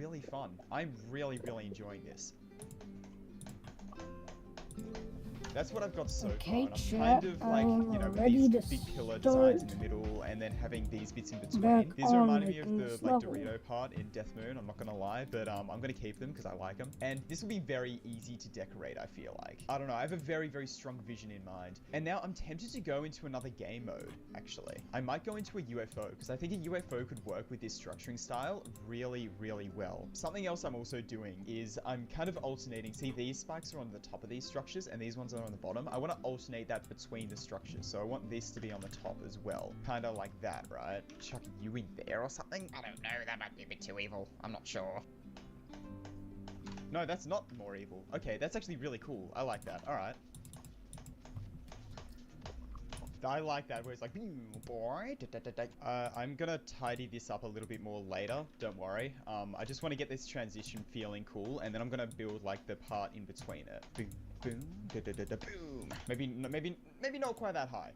really fun. I'm really, really enjoying this. That's what I've got so far, and I'm kind of like, you know, with these big pillar designs in the middle and then having these bits in between. These are reminding me of the like Dorito part in Death Moon, I'm not gonna lie, but I'm gonna keep them because I like them. And this will be very easy to decorate, I feel like. I don't know, I have a very, very strong vision in mind. And now I'm tempted to go into another game mode, actually. I might go into a UFO because I think a UFO could work with this structuring style really, really well. Something else I'm also doing is I'm kind of alternating. See, these spikes are on the top of these structures and these ones are on the bottom. I want to alternate that between the structures. So I want this to be on the top as well. Kind of like that, right? Chuck you in there or something? I don't know, that might be a bit too evil. I'm not sure. No, that's not more evil. Okay, that's actually really cool. I like that. All right. I like that where it's like, boy. I'm gonna tidy this up a little bit more later. Don't worry. I just want to get this transition feeling cool, and then I'm gonna build like the part in between it. Boom, boom, boom. Maybe not quite that high.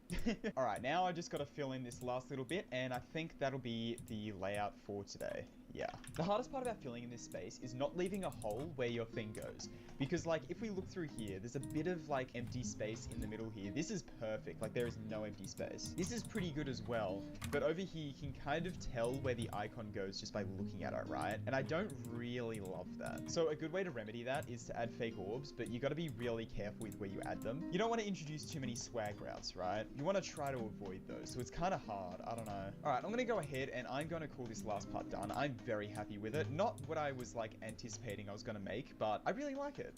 All right, now I just got to fill in this last little bit, and I think that'll be the layout for today. Yeah. The hardest part about filling in this space is not leaving a hole where your thing goes. Because like, if we look through here, there's a bit of like empty space in the middle here. This is perfect. Like there is no empty space. This is pretty good as well. But over here, you can kind of tell where the icon goes just by looking at it, right? And I don't really love that. So a good way to remedy that is to add fake orbs, but you got to be really careful with where you add them. You don't want to introduce too many swag routes, right? You want to try to avoid those. So it's kind of hard. I don't know. All right, I'm going to go ahead and I'm going to call this last part done. I'm very happy with it. Not what I was like anticipating I was going to make, but I really like it.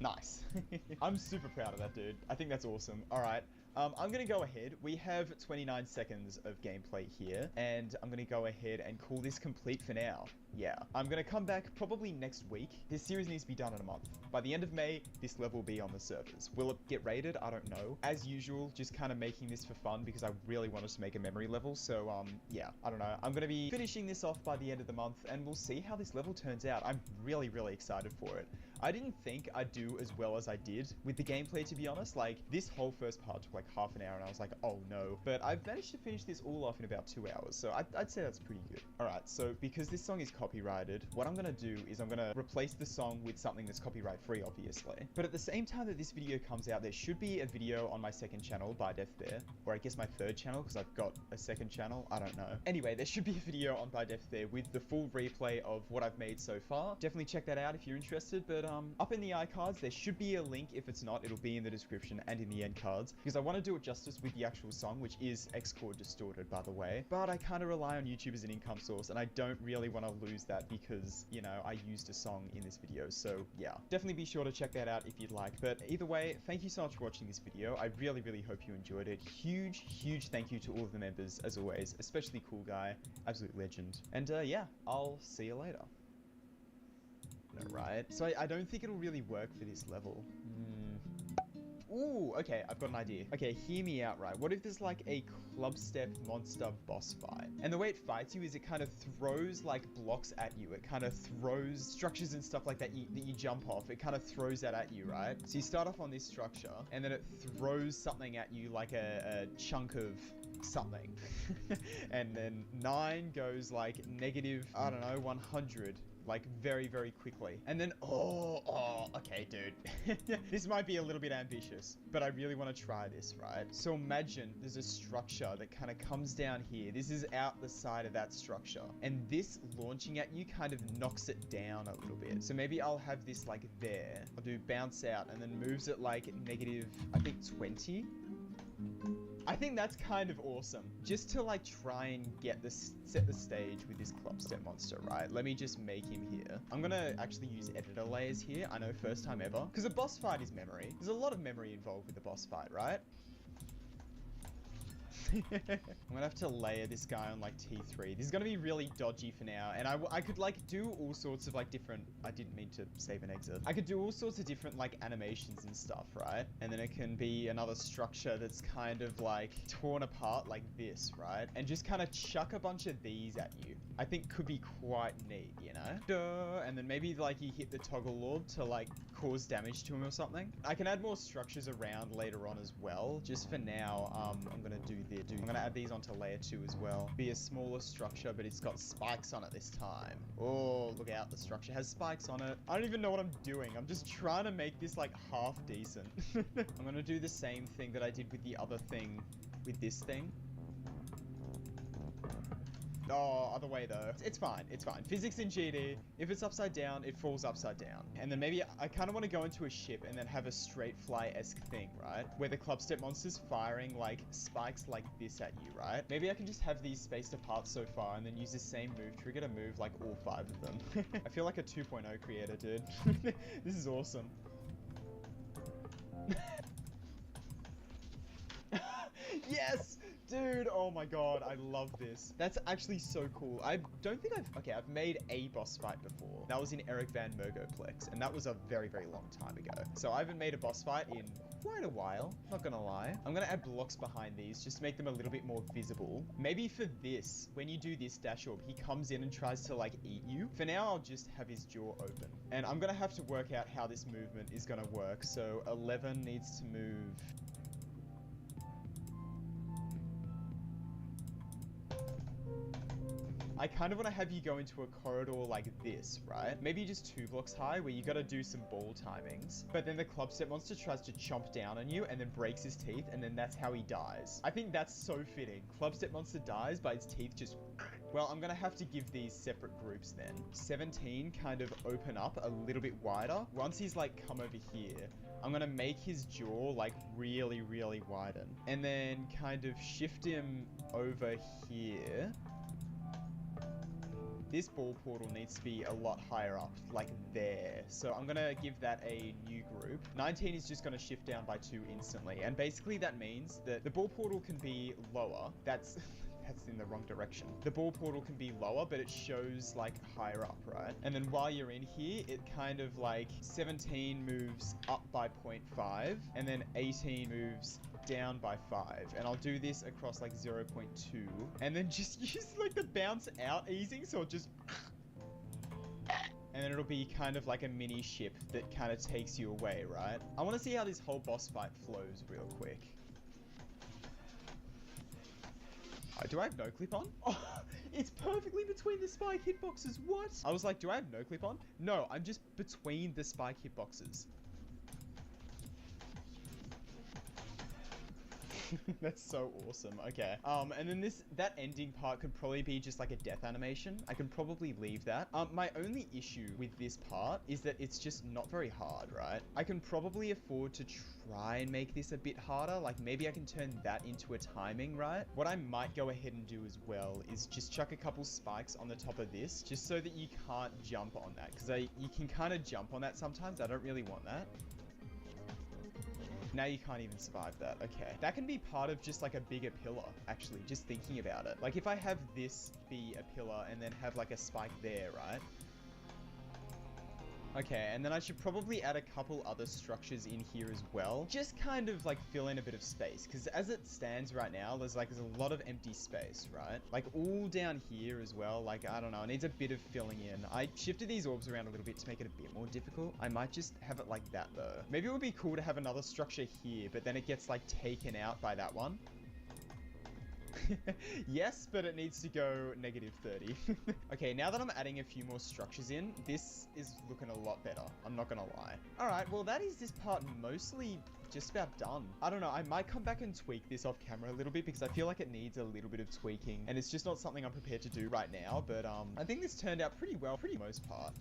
Nice. I'm super proud of that, dude. I think that's awesome. All right. I'm going to go ahead. We have 29 seconds of gameplay here, and I'm going to go ahead and call this complete for now. Yeah. I'm going to come back probably next week. This series needs to be done in a month. By the end of May, this level will be on the servers. Will it get rated? I don't know. As usual, just kind of making this for fun because I really wanted to make a memory level. So, yeah, I don't know. I'm going to be finishing this off by the end of the month, and we'll see how this level turns out. I'm really, really excited for it. I didn't think I'd do as well as I did with the gameplay, to be honest. Like, this whole first part took like half an hour, and I was like, oh no. But I've managed to finish this all off in about 2 hours, so I'd say that's pretty good. Alright, so because this song is copyrighted, what I'm gonna do is I'm gonna replace the song with something that's copyright free, obviously. But at the same time that this video comes out, there should be a video on my second channel, Darknessfr, or I guess my third channel, because I've got a second channel, I don't know. Anyway, there should be a video on Darknessfr with the full replay of what I've made so far. Definitely check that out if you're interested, but up in the iCards, there should be a link. If it's not, it'll be in the description and in the end cards, because I want to do it justice with the actual song, which is Xchord distorted, by the way. But I kind of rely on YouTube as an income source, and I don't really want to lose that because, you know, I used a song in this video. So yeah, definitely be sure to check that out if you'd like. But either way, thank you so much for watching this video. I really, really hope you enjoyed it. Huge thank you to all of the members, as always, especially Cool Guy, absolute legend. And yeah, I'll see you later. Right? So I don't think it'll really work for this level. Ooh, okay, I've got an idea. Okay, hear me out, right? What if there's like a clubstep monster boss fight? And the way it fights you is it kind of throws like blocks at you. It kind of throws structures and stuff like that that you jump off. It kind of throws that at you, right? So you start off on this structure and then it throws something at you like a chunk of something. And then 9 goes like negative, I don't know, 100. Like very quickly. And then, okay, dude. This might be a little bit ambitious, but I really want to try this, right? So imagine there's a structure that kind of comes down here. This is out the side of that structure. And this launching at you kind of knocks it down a little bit. So maybe I'll have this like there. I'll do bounce out and then moves it like negative, I think 20. I think that's kind of awesome. Just to like try and get this, set the stage with this clubstep monster, right? Let me just make him here. I'm gonna actually use editor layers here. I know, first time ever. Because a boss fight is memory. There's a lot of memory involved with the boss fight, right? I'm gonna have to layer this guy on like T3. This is gonna be really dodgy for now. And I could like do all sorts of like different, I didn't mean to save an exit. I could do all sorts of different like animations and stuff, right? And then it can be another structure that's kind of like torn apart like this, right? And just kind of chuck a bunch of these at you. I think could be quite neat, you know? Duh. And then maybe like you hit the toggle orb to like cause damage to him or something. I can add more structures around later on as well. Just for now, I'm gonna do this. I'm gonna add these onto layer 2 as well. Be a smaller structure, but it's got spikes on it this time. Oh, look out, the structure has spikes on it. I don't even know what I'm doing. I'm just trying to make this like half decent. I'm gonna do the same thing that I did with the other thing with this thing. Oh, other way though. It's fine. It's fine. Physics in GD. If it's upside down, it falls upside down. And then maybe I kind of want to go into a ship and then have a straight fly-esque thing, right? Where the club step monster's firing like spikes like this at you, right? Maybe I can just have these spaced apart so far and then use the same move trigger to move like all 5 of them. I feel like a 2.0 creator, dude. This is awesome. Yes! Dude, oh my god, I love this. That's actually so cool. I don't think I've made a boss fight before. That was in Eric Van Mergoplex, and that was a very, very long time ago. So I haven't made a boss fight in quite a while, not gonna lie. I'm gonna add blocks behind these just to make them a little bit more visible. Maybe for this, when you do this dash orb, he comes in and tries to like eat you. For now, I'll just have his jaw open. And I'm gonna have to work out how this movement is gonna work. So 11 needs to move... I kind of want to have you go into a corridor like this, right? Maybe just 2 blocks high where you got to do some ball timings. But then the club step monster tries to chomp down on you and then breaks his teeth, and then that's how he dies. I think that's so fitting. Club step monster dies, but its teeth just... Well, I'm going to have to give these separate groups then. 17 kind of open up a little bit wider. Once he's like come over here, I'm going to make his jaw like really, really widen. And then kind of shift him over here. This ball portal needs to be a lot higher up, like there. So I'm gonna give that a new group. 19 is just gonna shift down by 2 instantly. And basically that means that the ball portal can be lower. That's in the wrong direction. The ball portal can be lower, but it shows like higher up, right? And then while you're in here, it kind of like 17 moves up by 0.5 and then 18 moves down by 5. And I'll do this across like 0.2 and then just use like the bounce out easing. So it just... And then it'll be kind of like a mini ship that kind of takes you away, right? I want to see how this whole boss fight flows real quick. Do I have no clip on? Oh, it's perfectly between the spike hitboxes. What? I was like, do I have no clip on? No, I'm just between the spike hitboxes. That's so awesome. Okay. And then that ending part could probably be just like a death animation. I can probably leave that. My only issue with this part is that it's just not very hard, right? I can probably afford to try and make this a bit harder. Like maybe I can turn that into a timing, right? What I might go ahead and do as well is just chuck a couple spikes on the top of this, just so that you can't jump on that. Because you can kind of jump on that sometimes. I don't really want that. Now you can't even survive that. Okay. That can be part of just like a bigger pillar, actually, just thinking about it. Like if I have this be a pillar and then have like a spike there, right? Okay, and then I should probably add a couple other structures in here as well. Just kind of like fill in a bit of space. Because as it stands right now, there's a lot of empty space, right? Like all down here as well. Like, I don't know, it needs a bit of filling in. I shifted these orbs around a little bit to make it a bit more difficult. I might just have it like that though. Maybe it would be cool to have another structure here, but then it gets like taken out by that one. Yes, but it needs to go -30. Okay, now that I'm adding a few more structures in, this is looking a lot better. I'm not gonna lie. All right, well, that is this part mostly just about done. I don't know, I might come back and tweak this off camera a little bit because I feel like it needs a little bit of tweaking and it's just not something I'm prepared to do right now. But I think this turned out pretty well for the most part.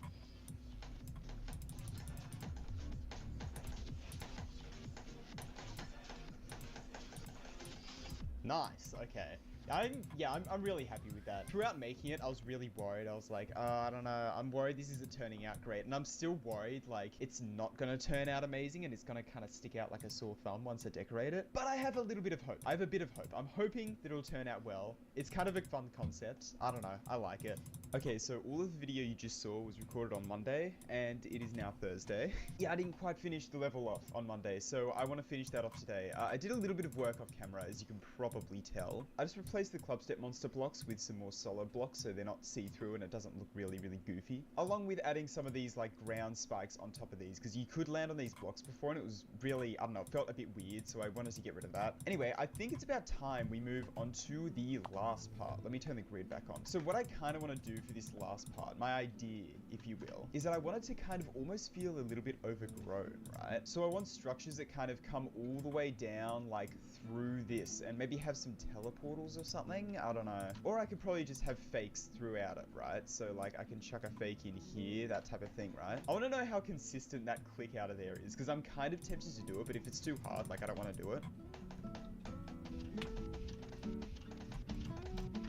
Nice, okay. I'm really happy with that. Throughout making it, I was really worried. I was like, I don't know. I'm worried this isn't turning out great. And I'm still worried, like, it's not gonna turn out amazing and it's gonna kind of stick out like a sore thumb once I decorate it. But I have a little bit of hope. I have a bit of hope. I'm hoping that it'll turn out well. It's kind of a fun concept. I don't know. I like it. Okay, so all of the video you just saw was recorded on Monday, and it is now Thursday. Yeah, I didn't quite finish the level off on Monday, so I want to finish that off today. I did a little bit of work off camera, as you can probably tell. I just replaced the club step monster blocks with some more solid blocks, so they're not see-through and it doesn't look really, really goofy. Along with adding some of these, like, ground spikes on top of these, because you could land on these blocks before, and it was really, I don't know, it felt a bit weird, so I wanted to get rid of that. Anyway, I think it's about time we move on to the last part. Let me turn the grid back on. So what I kind of want to do for this last part, my idea, if you will, is that I want it to kind of almost feel a little bit overgrown, right? So I want structures that kind of come all the way down, like, through this, and maybe have some teleportals or something, I don't know. Or I could probably just have fakes throughout it, right? So, like, I can chuck a fake in here, that type of thing, right? I want to know how consistent that click out of there is, because I'm kind of tempted to do it, but if it's too hard, like, I don't want to do it.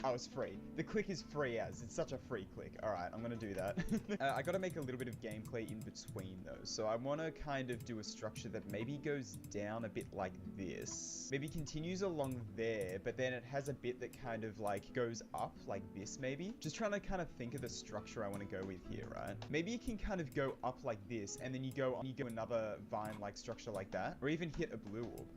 Oh, it's free. The click is free as. It's such a free click. Alright, I'm gonna do that. I gotta make a little bit of gameplay in between though. So I wanna kind of do a structure that maybe goes down a bit like this. Maybe continues along there, but then it has a bit that kind of like goes up like this maybe. Just trying to kind of think of the structure I wanna go with here, right? Maybe you can kind of go up like this, and then you go another vine-like structure like that. Or even hit a blue orb.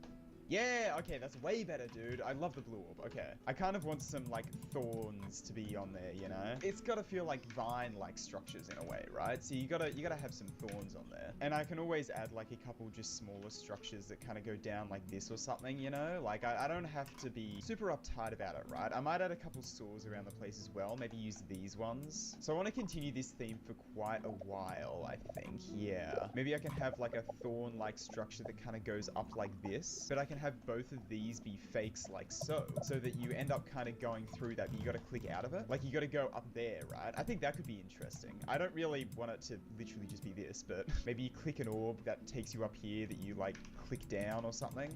Yeah, okay, that's way better, dude. I love the blue orb. Okay. I kind of want some, like, thorns to be on there, you know? It's gotta feel like vine-like structures in a way, right? So you gotta have some thorns on there. And I can always add, like, a couple just smaller structures that kind of go down like this or something, you know? Like, I don't have to be super uptight about it, right? I might add a couple saws around the place as well. Maybe use these ones. So I want to continue this theme for quite a while, I think. Yeah. Maybe I can have, like, a thorn-like structure that kind of goes up like this. But I can have both of these be fakes like so that you end up kind of going through that, but you got to click out of it. Like, you got to go up there, right? I think that could be interesting. I don't really want it to literally just be this, but maybe you click an orb that takes you up here that you, like, click down or something.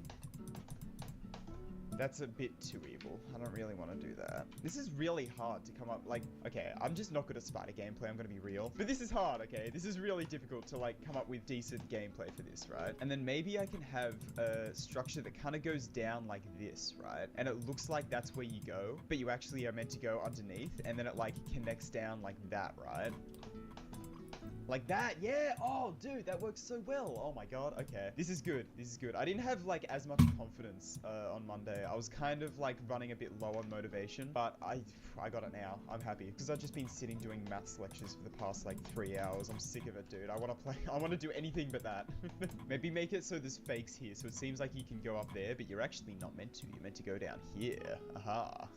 That's a bit too evil. I don't really want to do that. This is really hard to come up, like, okay, I'm just not good at spider gameplay, I'm gonna be real. But this is hard, okay? This is really difficult to, like, come up with decent gameplay for this, right? And then maybe I can have a structure that kind of goes down like this, right? And it looks like that's where you go, but you actually are meant to go underneath, and then it, like, connects down like that, right? Like that, yeah. Oh, dude, that works so well. Oh my god. Okay, this is good. This is good. I didn't have like as much confidence on Monday. I was kind of like running a bit low on motivation, but I got it now. I'm happy because I've just been sitting doing maths lectures for the past like 3 hours. I'm sick of it, dude. I want to play. I want to do anything but that. Maybe make it so there's fakes here, so it seems like you can go up there, but you're actually not meant to. You're meant to go down here. Aha.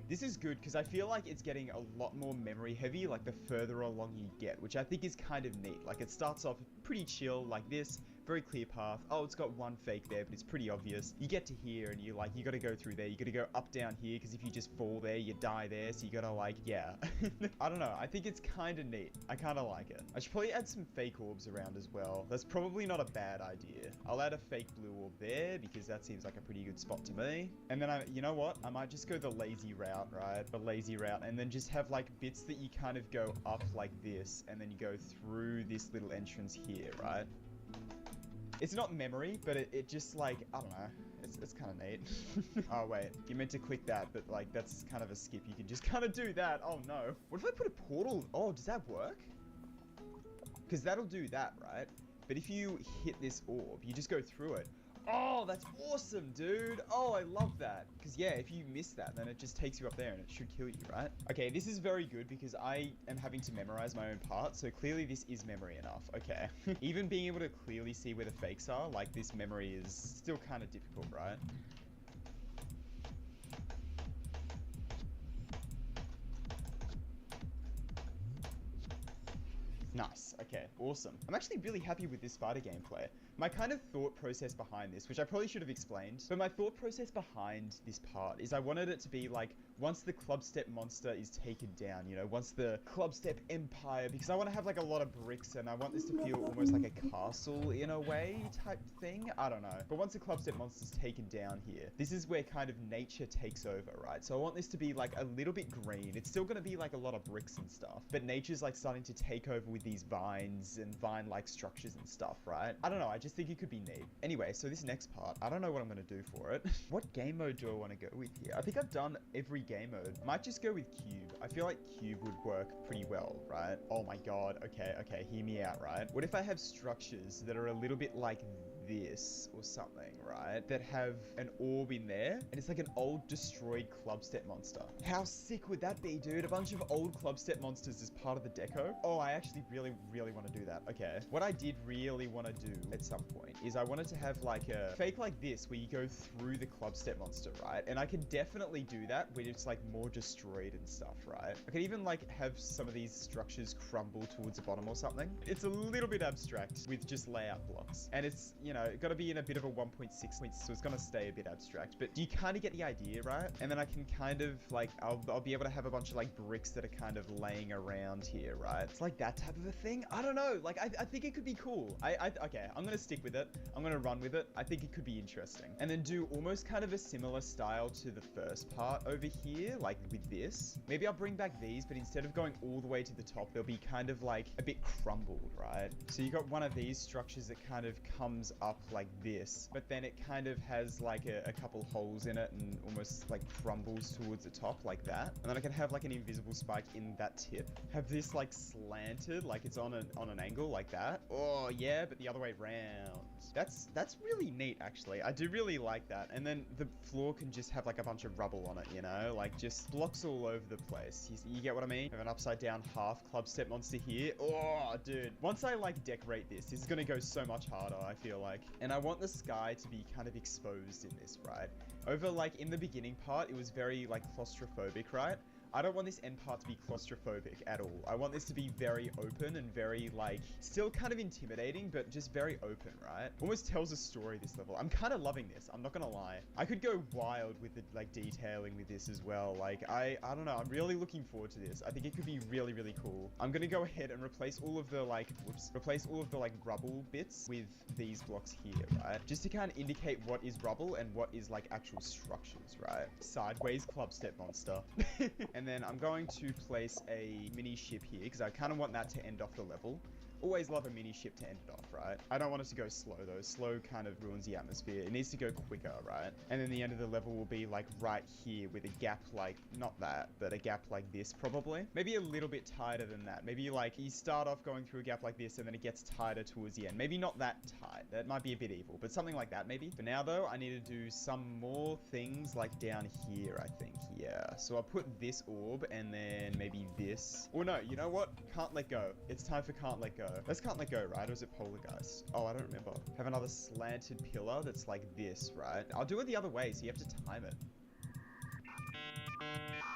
This is good because I feel like it's getting a lot more memory heavy, like the further along you get, which I think is kind of neat. Like, it starts off pretty chill like this, very clear path. Oh, it's got one fake there, but it's pretty obvious. You get to here and you got to go through there. You got to go up down here because if you just fall there, you die there. So you got to, like, yeah. I don't know. I think it's kind of neat. I kind of like it. I should probably add some fake orbs around as well. That's probably not a bad idea. I'll add a fake blue orb there because that seems like a pretty good spot to me. And then you know what? I might just go the lazy route, right? The lazy route, and then just have like bits that you kind of go up like this, and then you go through this little entrance here, right? It's not memory, but it just, like, I don't know. It's kind of neat. Oh, wait. You meant to click that, but, like, that's kind of a skip. You can just kind of do that. Oh, no. What if I put a portal? Oh, does that work? Because that'll do that, right? But if you hit this orb, you just go through it. Oh, that's awesome, dude. Oh, I love that. Because, yeah, if you miss that, then it just takes you up there and it should kill you, right? Okay, this is very good because I am having to memorize my own part. So clearly this is memory enough. Okay. Even being able to clearly see where the fakes are, like, this memory is still kind of difficult, right? Nice. Okay, awesome. I'm actually really happy with this spider gameplay. My kind of thought process behind this, which I probably should have explained, but my thought process behind this part is I wanted it to be like, once the Clubstep monster is taken down, you know, once the Clubstep empire, because I want to have like a lot of bricks and I want this to feel almost like a castle in a way type thing. I don't know. But once the Clubstep monster's taken down here, this is where kind of nature takes over, right? So I want this to be like a little bit green. It's still going to be like a lot of bricks and stuff, but nature's like starting to take over with these vines and vine-like structures and stuff, right? I don't know. I just think it could be neat. Anyway, so this next part, I don't know what I'm going to do for it. What game mode do I want to go with here? I think I've done every game mode. Might just go with cube. I feel like cube would work pretty well, right? Oh my god. Okay, hear me out, right? What if I have structures that are a little bit like this or something, right? That have an orb in there and it's like an old destroyed Clubstep monster. How sick would that be, dude? A bunch of old Clubstep monsters as part of the deco. Oh, I actually really want to do that. Okay. What I did really want to do at some point is I wanted to have like a fake like this where you go through the Clubstep monster, right? And I could definitely do that when it's like more destroyed and stuff, right? I could even like have some of these structures crumble towards the bottom or something. It's a little bit abstract with just layout blocks. And it's, you know, got to be in a bit of a 1.6, so it's going to stay a bit abstract, but you kind of get the idea, right? And then I can kind of like, I'll be able to have a bunch of like bricks that are kind of laying around here, right? It's like that type of a thing. I don't know. Like, I think it could be cool. Okay, I'm going to stick with it. I'm going to run with it. I think it could be interesting. And then do almost kind of a similar style to the first part over here, like with this. Maybe I'll bring back these, but instead of going all the way to the top, they'll be kind of like a bit crumbled, right? So you got one of these structures that kind of comes up like this, but then it kind of has like a couple holes in it and almost like crumbles towards the top like that. And then I can have like an invisible spike in that tip. Have this like slanted, like it's on an angle like that. Oh yeah, but the other way around. That's really neat, actually. I do really like that. And then the floor can just have like a bunch of rubble on it, you know, like just blocks all over the place. You get what I mean? Have an upside down half Clubstep monster here. Oh, dude. Once I like decorate this is gonna go so much harder, I feel like. And I want the sky to be kind of exposed in this, right? Over like in the beginning part, it was very like claustrophobic, right? I don't want this end part to be claustrophobic at all. I want this to be very open and very like, still kind of intimidating, but just very open, right? Almost tells a story, this level. I'm kind of loving this. I'm not gonna lie. I could go wild with the like detailing with this as well. Like, I don't know. I'm really looking forward to this. I think it could be really cool. I'm gonna go ahead and replace all of the like, replace all of the like rubble bits with these blocks here, right? Just to kind of indicate what is rubble and what is like actual structures, right? Sideways Clubstep monster. And then I'm going to place a mini ship here because I kind of want that to end off the level. Always love a mini ship to end it off, right? I don't want it to go slow though. Slow kind of ruins the atmosphere. It needs to go quicker, right? And then the end of the level will be like right here with a gap like, not that, but a gap like this probably. Maybe a little bit tighter than that. Maybe like you start off going through a gap like this and then it gets tighter towards the end. Maybe not that tight. That might be a bit evil, but something like that maybe. For now though, I need to do some more things like down here, I think. Yeah. So I'll put this orb and then maybe this. Or no, you know what? Can't let go. It's time for can't let go. That's can't let go, right? Or is it poltergeist? Oh, I don't remember. Have another slanted pillar that's like this, right? I'll do it the other way, so you have to time it.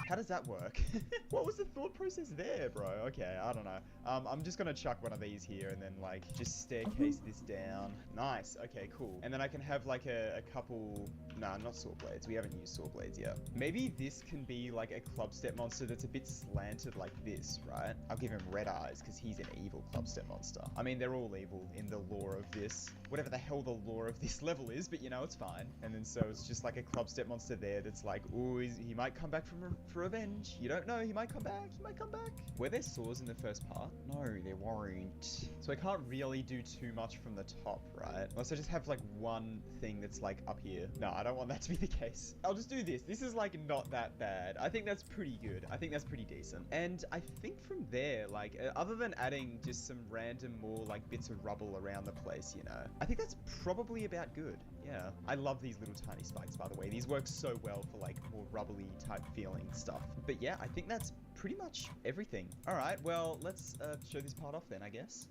How does that work? What was the thought process there, bro? Okay, I don't know. I'm just gonna chuck one of these here and then like just staircase this down. Nice. Okay, cool. And then I can have like a couple. Nah, not saw blades. We haven't used saw blades yet. Maybe this can be like a Clubstep monster that's a bit slanted like this, right? I'll give him red eyes because he's an evil Clubstep monster. I mean, they're all evil in the lore of this. Whatever the hell the lore of this level is, but you know, it's fine. And then so it's just like a Clubstep monster there that's like, ooh, he might come back for revenge. You don't know. He might come back. He might come back. Were there saws in the first part? No, there weren't. So I can't really do too much from the top, right? Unless I just have like one thing that's like up here. No, I don't want that to be the case. I'll just do this. This is like not that bad. I think that's pretty good. I think that's pretty decent. And I think from there, like other than adding just some random more like bits of rubble around the place, you know, I think that's probably about good. Yeah. I love these little tiny spikes, by the way. These work so well for like more rubbly type feeling stuff. But yeah, I think that's pretty much everything. All right, well, let's show this part off then, I guess.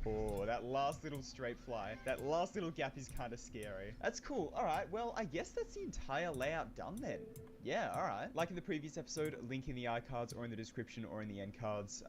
Oh, that last little straight fly. That last little gap is kind of scary. That's cool. All right, well, I guess that's the entire layout done then. yeah, alright. Like in the previous episode, link in the iCards or in the description or in the end cards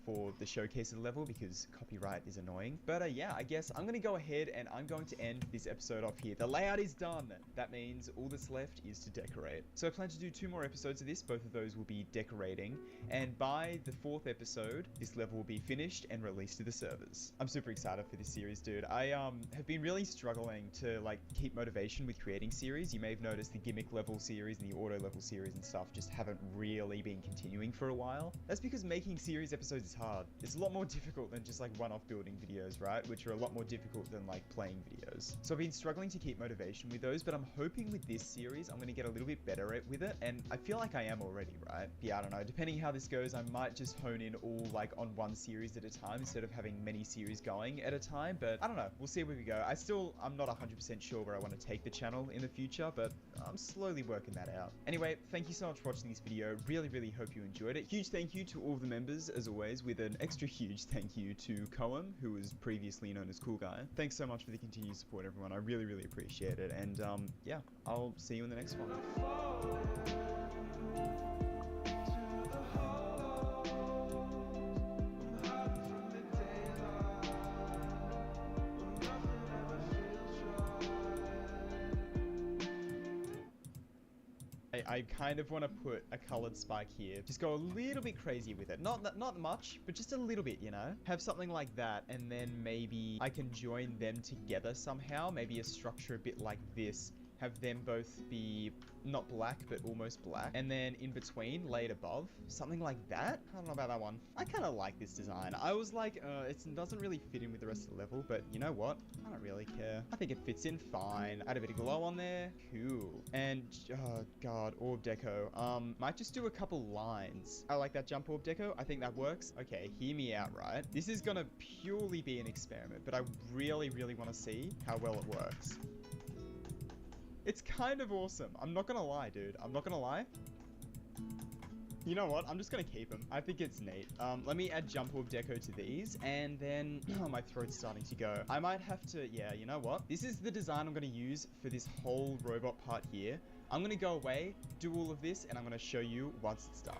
for the showcase of the level, because copyright is annoying. But yeah, I guess I'm gonna go ahead and I'm going to end this episode off here. The layout is done. That means all that's left is to decorate. So I plan to do 2 more episodes of this. Both of those will be decorating. And by the 4th episode, this level will be finished and released to the servers. I'm super excited for this series, dude. I have been really struggling to like keep motivation with creating series. You may have noticed the gimmick level series and the auto level series and stuff just haven't really been continuing for a while. That's because making series episodes is hard. It's a lot more difficult than just like one-off building videos, right? Which are a lot more difficult than like playing videos. So I've been struggling to keep motivation with those, but I'm hoping with this series I'm gonna get a little bit better with it, and I feel like I am already, right? Yeah, I don't know. Depending how this goes, I might just hone in all like on one series at a time instead of having many series going at a time, but I don't know. We'll see where we go. I'm not 100% sure where I want to take the channel in the future, but I'm slowly working that out. Anyway, thank you so much for watching this video. Really hope you enjoyed it. Huge thank you to all of the members, as always, with an extra huge thank you to Koem, who was previously known as Cool Guy. Thanks so much for the continued support, everyone. I really appreciate it. And yeah, I'll see you in the next one. I kind of want to put a colored spike here. Just go a little bit crazy with it. Not much, but just a little bit, you know? Have something like that, and then maybe I can join them together somehow. Maybe a structure a bit like this. Have them both be not black, but almost black. And then in between, laid above. Something like that. I don't know about that one. I kind of like this design. I was like, it doesn't really fit in with the rest of the level, but you know what? I don't really care. I think it fits in fine. Add a bit of glow on there. Cool. And, oh god, orb deco. Might just do a couple lines. I like that jump orb deco. I think that works. Okay, hear me out, right? This is gonna purely be an experiment, but I really want to see how well it works. It's kind of awesome. I'm not gonna lie, dude. I'm not gonna lie. You know what? I'm just gonna keep them. I think it's neat. Let me add jump orb deco to these, and then my throat's starting to go. I might have to, yeah, you know what? This is the design I'm gonna use for this whole robot part here. I'm gonna go away, do all of this, and I'm gonna show you once it's done.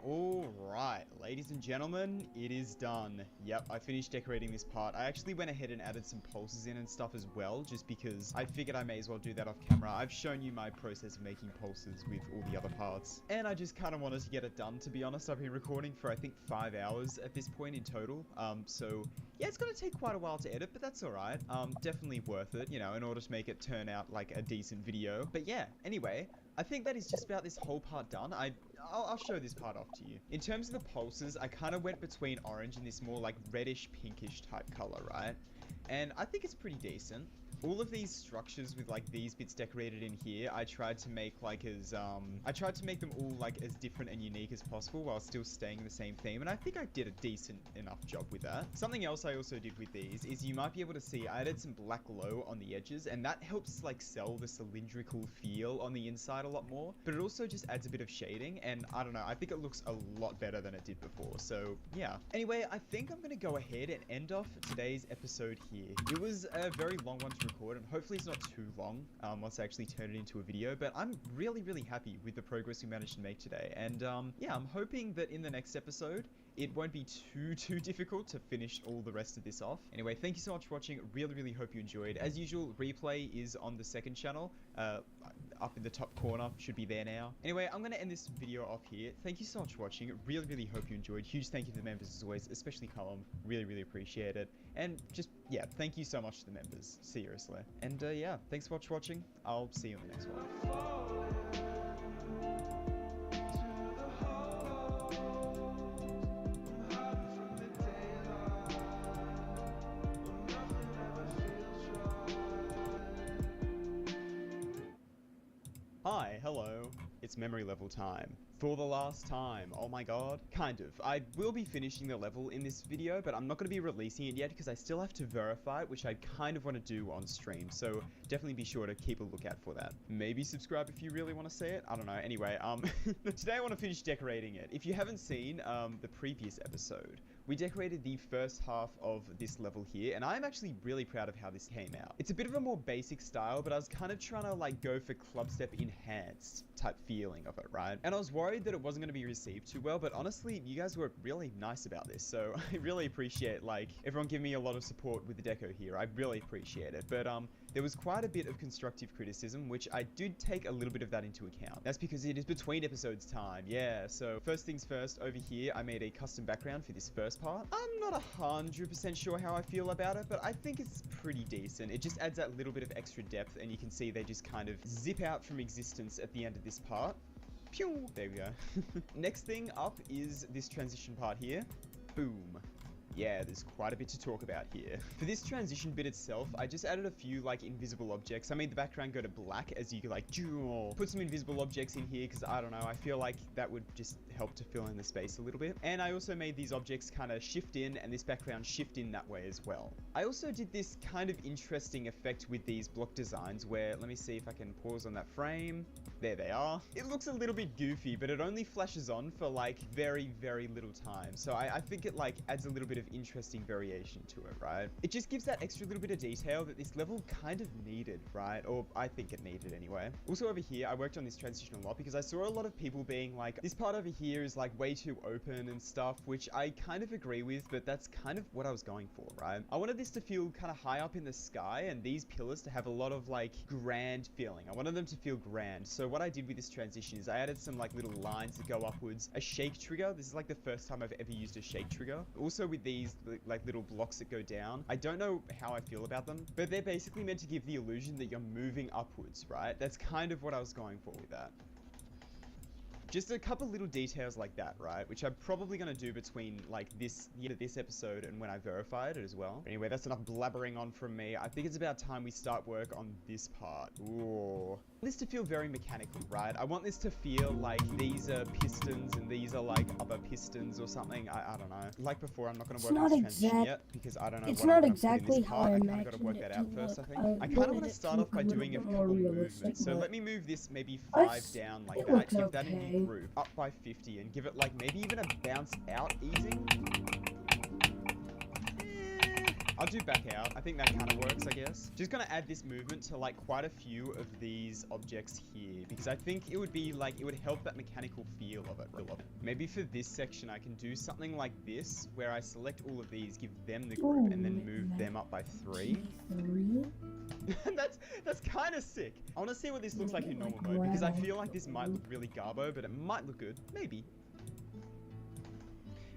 Alright, ladies and gentlemen, it is done. Yep, I finished decorating this part. I actually went ahead and added some pulses in and stuff as well, just because I figured I may as well do that off camera. I've shown you my process of making pulses with all the other parts, and I just kind of wanted to get it done, to be honest. I've been recording for, I think, 5 hours at this point in total, so yeah, it's gonna take quite a while to edit, but that's alright. Definitely worth it, you know, in order to make it turn out like a decent video. But yeah, anyway, I think that is just about this whole part done. I'll show this part off to you. In terms of the pulses, I kind of went between orange and this more like reddish pinkish type color, right? And I think it's pretty decent. All of these structures with like these bits decorated in here, I tried to make like as I tried to make them all like as different and unique as possible while still staying in the same theme, and I think I did a decent enough job with that. Something else I also did with these is you might be able to see I added some black glow on the edges, and that helps like sell the cylindrical feel on the inside a lot more, but it also just adds a bit of shading, and I don't know, I think it looks a lot better than it did before. So yeah, anyway, I think I'm gonna go ahead and end off today's episode here. It was a very long one to record, and hopefully it's not too long once I actually turn it into a video, but I'm really happy with the progress we managed to make today. And yeah, I'm hoping that in the next episode it won't be too difficult to finish all the rest of this off. Anyway, thank you so much for watching. Really hope you enjoyed. As usual, replay is on the second channel, up in the top corner, should be there now. Anyway, I'm gonna end this video off here. Thank you so much for watching. Really hope you enjoyed. Huge thank you to the members as always, especially Colum. Really appreciate it. And just, yeah, thank you so much to the members, seriously. And yeah, thanks so much for watching. I'll see you in the next one. Hi, hello. It's memory level time. For the last time. Oh my god. Kind of. I will be finishing the level in this video, but I'm not going to be releasing it yet because I still have to verify it, which I kind of want to do on stream. So definitely be sure to keep a lookout for that. Maybe subscribe if you really want to see it. I don't know. Anyway, today I want to finish decorating it. If you haven't seen the previous episode, we decorated the first half of this level here, and I'm actually really proud of how this came out. It's a bit of a more basic style, but I was kind of trying to like go for clubstep enhanced type feeling of it, right? And I was worried that it wasn't going to be received too well, but honestly, you guys were really nice about this, so I really appreciate like everyone giving me a lot of support with the deco here. I really appreciate it. But there was quite a bit of constructive criticism, which I did take a little bit of that into account. That's because it is between episodes time. Yeah, so first things first, over here I made a custom background for this first part. I'm not 100% sure how I feel about it, but I think it's pretty decent. It just adds that little bit of extra depth, and you can see they just kind of zip out from existence at the end of this part. Pew! There we go. Next thing up is this transition part here. Boom. Yeah, there's quite a bit to talk about here. For this transition bit itself, I just added a few like invisible objects. I made the background go to black as you like put some invisible objects in here because I don't know, I feel like that would just help to fill in the space a little bit. And I also made these objects kind of shift in and this background shift in that way as well. I also did this kind of interesting effect with these block designs where, let me see if I can pause on that frame. There they are. It looks a little bit goofy, but it only flashes on for like very, very little time. So I think it like adds a little bit of interesting variation to it, right? It just gives that extra little bit of detail that this level kind of needed, right? Or I think it needed anyway. Also over here, I worked on this transition a lot because I saw a lot of people being like, this part over here is like way too open and stuff, which I kind of agree with, but that's kind of what I was going for, right? I wanted this to feel kind of high up in the sky and these pillars to have a lot of like grand feeling. I wanted them to feel grand. So what I did with this transition is I added some like little lines that go upwards, a shake trigger. This is like the first time I've ever used a shake trigger. Also with these like little blocks that go down. I don't know how I feel about them, but they're basically meant to give the illusion that you're moving upwards, right? That's kind of what I was going for with that. Just a couple little details like that, right? Which I'm probably going to do between like this episode and when I verified it as well. Anyway, that's enough blabbering on from me. I think it's about time we start work on this part. Ooh. I want this to feel very mechanical, right? I want this to feel like these are pistons and these are like other pistons or something. I don't know. Like before, I'm not going to work on this transition yet because I don't know it's what I'm not going to put in exactly this how part. I I kind of imagined got to work it that to out first, I look. think. I I kind of wanted want to it start to off by look a doing a little more couple realistic, movements. So but let me move this maybe I 5 down like it that. looks Give that a new okay. group. Up by 50 and give it like maybe even a bounce out easing. I'll do back out. I think that kind of works, I guess. Just gonna add this movement to like quite a few of these objects here because I think it would be like, it would help that mechanical feel of it. Maybe for this section, I can do something like this where I select all of these, give them the group, and then move them up by 3. 3? that's kind of sick. I want to see what this looks like in normal mode because I feel like this might look really garbo, but it might look good. Maybe.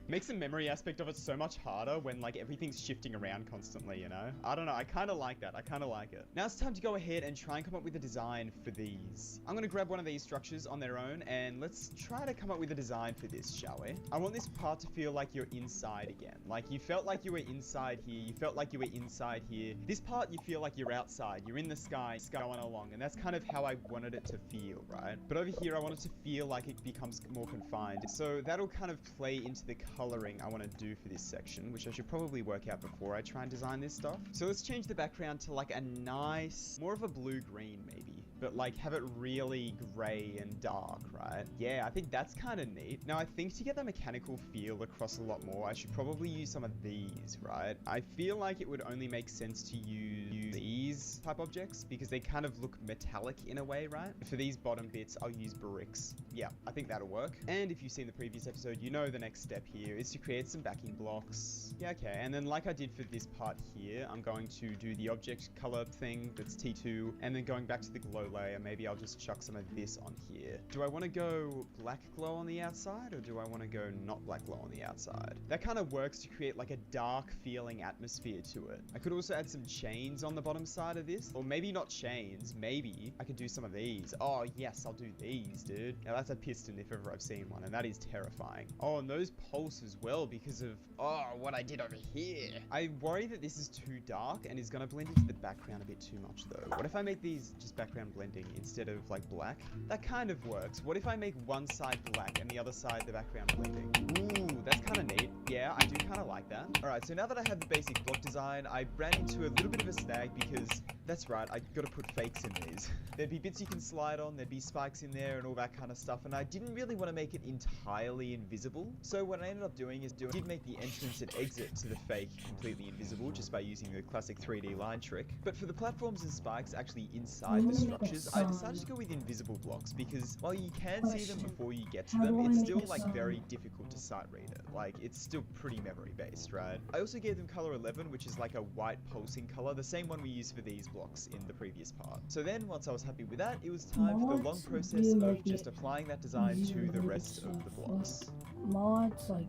Makes the memory aspect of it so much harder when like everything's shifting around constantly, you know? I don't know, I kind of like that, I kind of like it. Now it's time to go ahead and try and come up with a design for these. I'm gonna grab one of these structures on their own and let's try to come up with a design for this, shall we? I want this part to feel like you're inside again. Like you felt like you were inside here, you felt like you were inside here. This part you feel like you're outside, you're in the sky going along, and that's kind of how I wanted it to feel, right? But over here I want it to feel like it becomes more confined. So that'll kind of play into the coloring I want to do for this section, which I should probably work out before I try and design this stuff. So let's change the background to like a nice, more of a blue-green maybe, but like have it really gray and dark, right? Yeah, I think that's kind of neat. Now I think to get the mechanical feel across a lot more, I should probably use some of these, right? I feel like it would only make sense to use these type objects because they kind of look metallic in a way, right? For these bottom bits, I'll use bricks. Yeah, I think that'll work. And if you've seen the previous episode, you know the next step here is to create some backing blocks. Yeah, okay. And then like I did for this part here, I'm going to do the object color thing that's T2, and then going back to the glow layer, maybe I'll just chuck some of this on here. Do I want to go black glow on the outside, or do I want to go not black glow on the outside? That kind of works to create like a dark feeling atmosphere to it. I could also add some chains on the bottom side of this, or maybe not chains, maybe I could do some of these. Oh yes, I'll do these, dude. Now that's a piston if ever I've seen one, and that is terrifying. Oh, and those pulse as well because of, oh, what I did over here. I worry that this is too dark and is going to blend into the background a bit too much though. What if I make these just background blending instead of like black? That kind of works. What if I make one side black and the other side the background blending? Ooh, that's kind of neat. Yeah, I do kind of like that. All right, so now that I have the basic block design, I ran into a little bit of a snag because That's right, I gotta put fakes in these. There'd be bits you can slide on, there'd be spikes in there and all that kind of stuff, and I didn't really want to make it entirely invisible. So what I ended up doing is I did make the entrance and exit to the fake completely invisible just by using the classic 3D line trick. But for the platforms and spikes actually inside the structures, I decided to go with invisible blocks because while you can see them before you get to them, it's still like very difficult to sight read it. Like it's still pretty memory based, right? I also gave them color 11, which is like a white pulsing color, the same one we used for these blocks in the previous part. So then once I was happy with that, it was time for the long process of just applying that design to the rest of the blocks. Mods like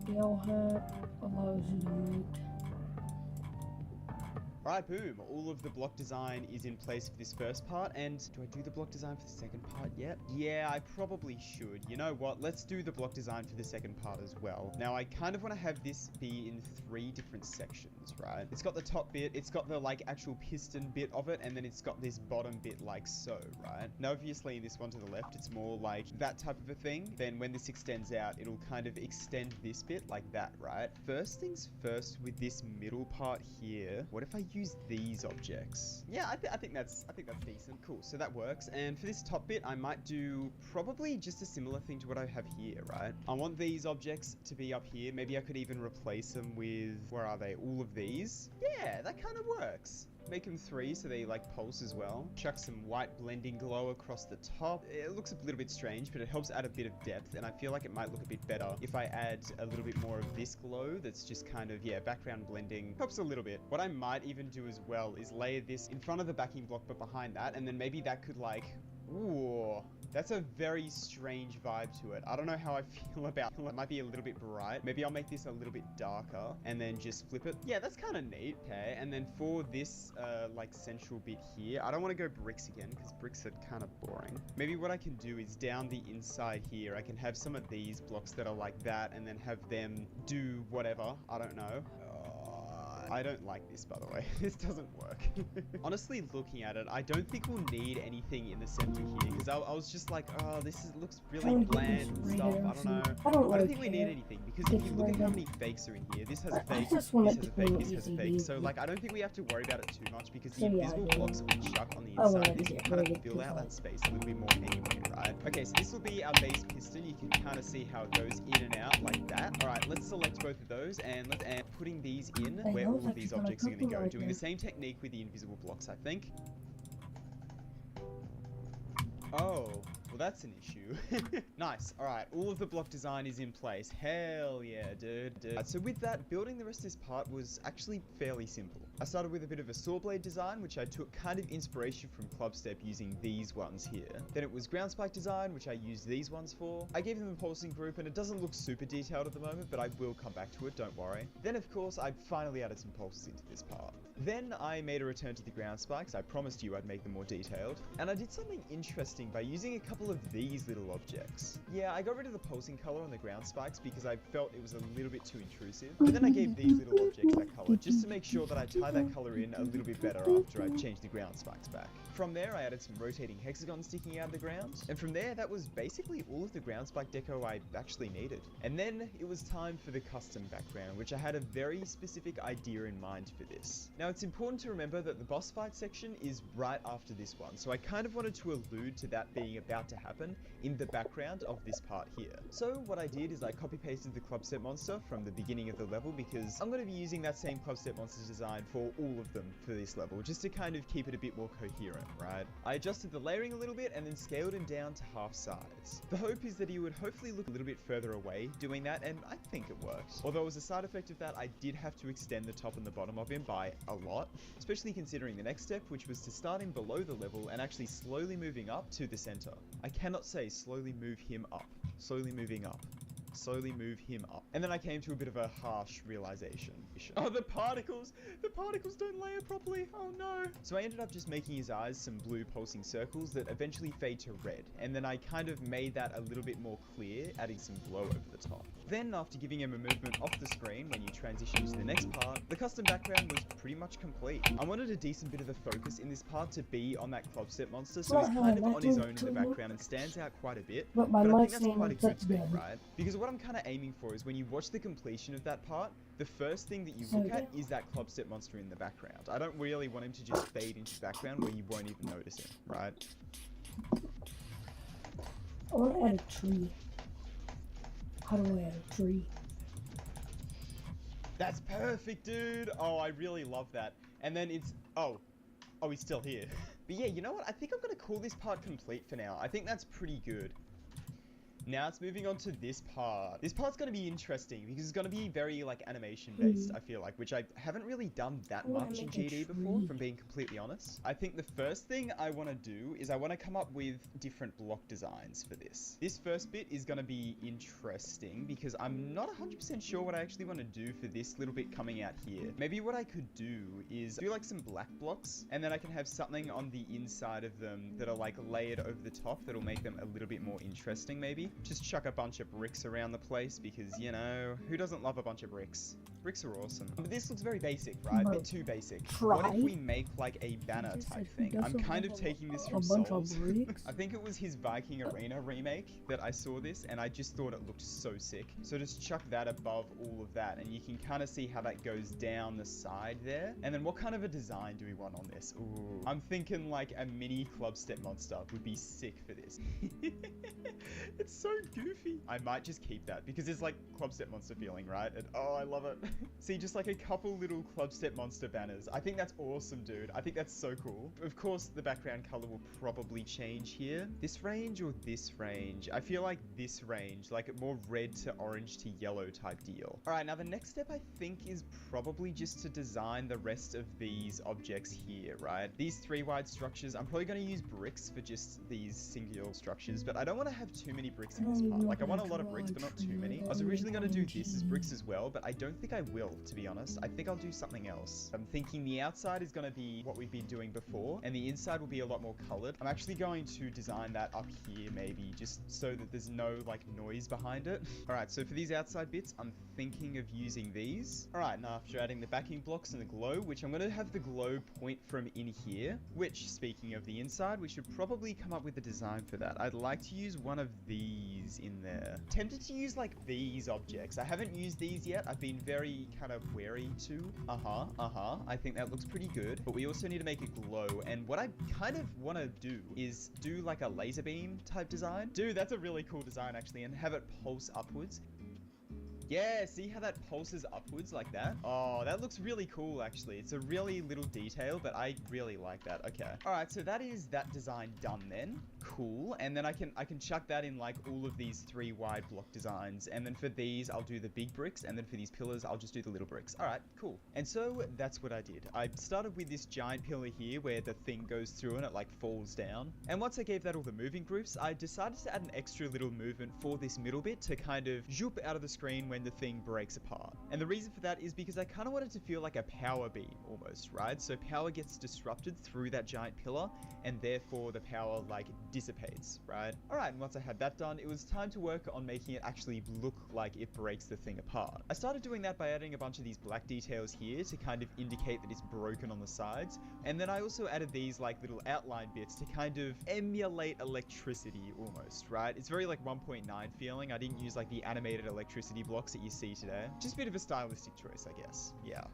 scale hat allows you to make. Alright, boom. All of the block design is in place for this first part, and do I do the block design for the second part yet? Yeah, I probably should. You know what? Let's do the block design for the second part as well. Now, I kind of want to have this be in 3 different sections, right? It's got the top bit, it's got the, like, actual piston bit of it, and then it's got this bottom bit like so, right? Now, obviously, in this one to the left, it's more like that type of a thing. Then when this extends out, it'll kind of extend this bit like that, right? First things first, with this middle part here, what if I use these objects? Yeah, I think that's decent. Cool, so that works. And for this top bit, I might do probably just a similar thing to what I have here, right? I want these objects to be up here. Maybe I could even replace them with, where are they? All of these? Yeah, that kind of works. Make them 3 so they like pulse as well. Chuck some white blending glow across the top. It looks a little bit strange, but it helps add a bit of depth, and I feel like it might look a bit better if I add a little bit more of this glow that's just kind of, yeah, background blending. Helps a little bit. What I might even do as well is layer this in front of the backing block but behind that, and then maybe that could like, ooh, that's a very strange vibe to it. I don't know how I feel about it. It might be a little bit bright. Maybe I'll make this a little bit darker and then just flip it. Yeah, that's kind of neat. Okay, and then for this like central bit here, I don't want to go bricks again because bricks are kind of boring. Maybe what I can do is down the inside here, I can have some of these blocks that are like that and then have them do whatever. I don't know. I don't like this, by the way. This doesn't work. Honestly, looking at it, I don't think we'll need anything in the center here, because I was just like, oh, looks really bland and stuff. I don't know. I don't think we need anything, because if you look at how many fakes are in here, this has a fake, this has a fake, this has a fake. So, like, I don't think we have to worry about it too much, because the invisible blocks we chuck on the inside, this will kind of fill out that space a little bit more anyway, right? Okay, so this will be our base piston. You can kind of see how it goes in and out like that. All right, let's select both of those, and let's putting these in where all of these objects are going to go. Doing the same technique with the invisible blocks, I think. Oh, well that's an issue. Nice. Alright, all of the block design is in place. Hell yeah, dude. So with that, building the rest of this part was actually fairly simple. I started with a bit of a saw blade design, which I took kind of inspiration from Clubstep using these ones here. Then it was ground spike design, which I used these ones for. I gave them a pulsing group, and it doesn't look super detailed at the moment, but I will come back to it, don't worry. Then of course, I finally added some pulses into this part. Then I made a return to the ground spikes. I promised you I'd make them more detailed. And I did something interesting by using a couple of these little objects. Yeah, I got rid of the pulsing color on the ground spikes because I felt it was a little bit too intrusive. But then I gave these little objects that color just to make sure that I tie that color in a little bit better after I changed the ground spikes back. From there, I added some rotating hexagons sticking out of the ground. And from there, that was basically all of the ground spike deco I actually needed. And then it was time for the custom background, which I had a very specific idea in mind for this. Now, it's important to remember that the boss fight section is right after this one, so I kind of wanted to allude to that being about to happen in the background of this part here. So what I did is I copy-pasted the Clubstep monster from the beginning of the level, because I'm going to be using that same Clubstep monster design for all of them for this level, just to kind of keep it a bit more coherent, right? I adjusted the layering a little bit and then scaled him down to half size. The hope is that he would hopefully look a little bit further away doing that, and I think it worked. Although as a side effect of that, I did have to extend the top and the bottom of him by a lot, especially considering the next step, which was to start him below the level and actually slowly moving up to the center. I cannot say slowly move him up. Slowly moving up. Slowly move him up. And then I came to a bit of a harsh realization. Oh, the particles don't layer properly. Oh no. So I ended up just making his eyes some blue pulsing circles that eventually fade to red. And then I kind of made that a little bit more clear, adding some glow over the top. Then after giving him a movement off the screen when you transition to the next part, the custom background was pretty much complete. I wanted a decent bit of the focus in this part to be on that Clubstep monster, so he's kind of on his own in the background and stands out quite a bit. But I think that's quite a good thing, right? Because what I'm kind of aiming for is when you watch the completion of that part, the first thing that you look at is that club step monster in the background. I don't really want him to just fade into the background where you won't even notice him, right? I want to add a tree. How do I add a tree? That's perfect, dude. Oh, I really love that. And then it's... Oh, he's still here. But yeah, you know what? I think I'm going to call this part complete for now. I think that's pretty good. Now it's moving on to this part. This part's going to be interesting because it's going to be very like animation based, I feel like, which I haven't really done that much in GD before, from being completely honest. I think the first thing I want to do is I want to come up with different block designs for this. This first bit is going to be interesting because I'm not 100% sure what I actually want to do for this little bit coming out here. Maybe what I could do is do like some black blocks, and then I can have something on the inside of them that are like layered over the top that'll make them a little bit more interesting maybe. Just chuck a bunch of bricks around the place because, you know, who doesn't love a bunch of bricks? Bricks are awesome. But this looks very basic, right? A bit too basic. What if we make like a banner type thing? I'm kind of taking this from Souls. I think it was his Viking Arena remake that I saw this, and I just thought it looked so sick. So just chuck that above all of that, and you can kind of see how that goes down the side there. And then what kind of a design do we want on this? Ooh, I'm thinking like a mini club step monster would be sick for this. It's so goofy. I might just keep that because it's like club step monster feeling, right? And oh, I love it. See, just like a couple little club step monster banners. I think that's awesome, dude. I think that's so cool. Of course, the background color will probably change here. This range or this range? I feel like this range, like a more red to orange to yellow type deal. All right, now the next step I think is probably just to design the rest of these objects here, right? These 3 wide structures, I'm probably going to use bricks for just these singular structures, but I don't want to have too many bricks in this part. Like, I want a lot of bricks, but not too many. I was originally going to do this as bricks as well, but I don't think I will, to be honest. I think I'll do something else. I'm thinking the outside is going to be what we've been doing before, and the inside will be a lot more colored. I'm actually going to design that up here, maybe, just so that there's no, like, noise behind it. All right, so for these outside bits, I'm thinking of using these. All right, now after adding the backing blocks and the glow, which I'm going to have the glow point from in here, which, speaking of the inside, we should probably come up with a design for that. I'd like to use one of these in there. Tempted to use like these objects. I haven't used these yet. I've been very kind of wary to. I think that looks pretty good, but we also need to make it glow. And what I kind of want to do is do like a laser beam type design. Dude, that's a really cool design actually, and have it pulse upwards. Yeah, see how that pulses upwards like that? Oh, that looks really cool, actually. It's a really little detail, but I really like that. Okay. All right, so that is that design done then. Cool. And then I can chuck that in like all of these 3 wide block designs. And then for these, I'll do the big bricks. And then for these pillars, I'll just do the little bricks. All right, cool. And so that's what I did. I started with this giant pillar here where the thing goes through and it like falls down. And once I gave that all the moving groups, I decided to add an extra little movement for this middle bit to kind of zoop out of the screen when the thing breaks apart. And the reason for that is because I kind of wanted to feel like a power beam almost, right? So power gets disrupted through that giant pillar, and therefore the power like dissipates, right? All right, and once I had that done, it was time to work on making it actually look like it breaks the thing apart. I started doing that by adding a bunch of these black details here to kind of indicate that it's broken on the sides. And then I also added these like little outline bits to kind of emulate electricity almost, right? It's very like 1.9 feeling. I didn't use like the animated electricity blocks that you see today. Just a bit of a stylistic choice, I guess. Yeah.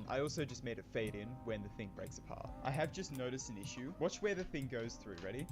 I also just made it fade in when the thing breaks apart. I have just noticed an issue. Watch where the thing goes through. Ready?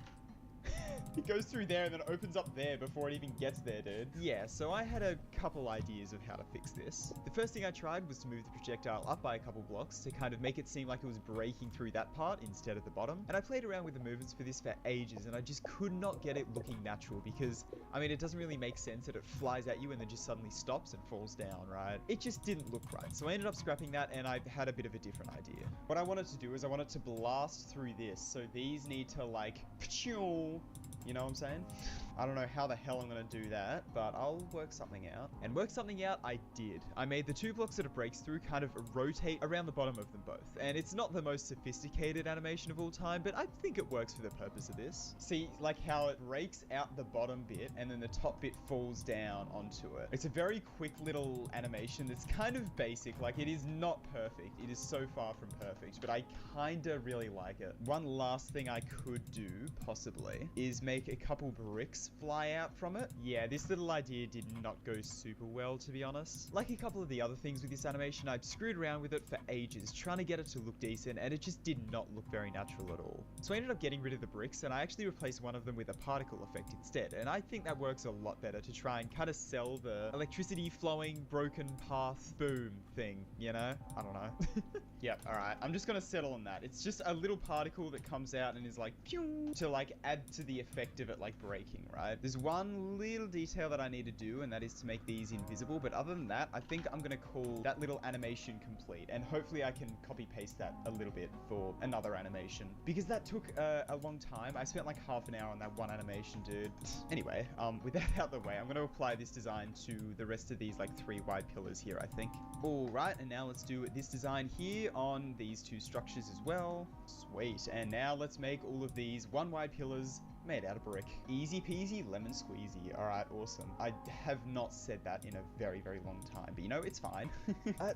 It goes through there and then opens up there before it even gets there, dude. Yeah, so I had a couple ideas of how to fix this. The first thing I tried was to move the projectile up by a couple blocks to kind of make it seem like it was breaking through that part instead of the bottom. And I played around with the movements for this for ages, and I just could not get it looking natural because, I mean, it doesn't really make sense that it flies at you and then just suddenly stops and falls down, right? It just didn't look right. So I ended up scrapping that, and I had a bit of a different idea. What I wanted to do is I wanted to blast through this. So these need to like, you know what I'm saying? I don't know how the hell I'm going to do that, but I'll work something out. And work something out I did. I made the 2 blocks that it breaks through kind of rotate around the bottom of them both. And it's not the most sophisticated animation of all time, but I think it works for the purpose of this. See, like how it breaks out the bottom bit and then the top bit falls down onto it. It's a very quick little animation that's kind of basic. Like, it is not perfect. It is so far from perfect, but I kinda really like it. One last thing I could do, possibly, is make a couple bricks bricks fly out from it. Yeah, this little idea did not go super well, to be honest. Like a couple of the other things with this animation, I'd screwed around with it for ages, trying to get it to look decent, and it just did not look very natural at all. So I ended up getting rid of the bricks, and I actually replaced one of them with a particle effect instead, and I think that works a lot better to try and kind of sell the electricity flowing, broken path, boom thing, you know? I don't know. Yep, alright, I'm just gonna settle on that. It's just a little particle that comes out and is like, pew, to like add to the effect of it like breaking, right? There's one little detail that I need to do, and that is to make these invisible, but other than that, I think I'm gonna call that little animation complete, and hopefully I can copy paste that a little bit for another animation, because that took a long time. I spent like half an hour on that one animation, dude. Anyway, with that out the way, I'm gonna apply this design to the rest of these like 3 wide pillars here, I think. All right, and now let's do this design here on these 2 structures as well. Sweet, and now let's make all of these 1 wide pillars made out of brick. Easy peasy, lemon squeezy. All right, awesome. I have not said that in a very, very long time, but you know, it's fine.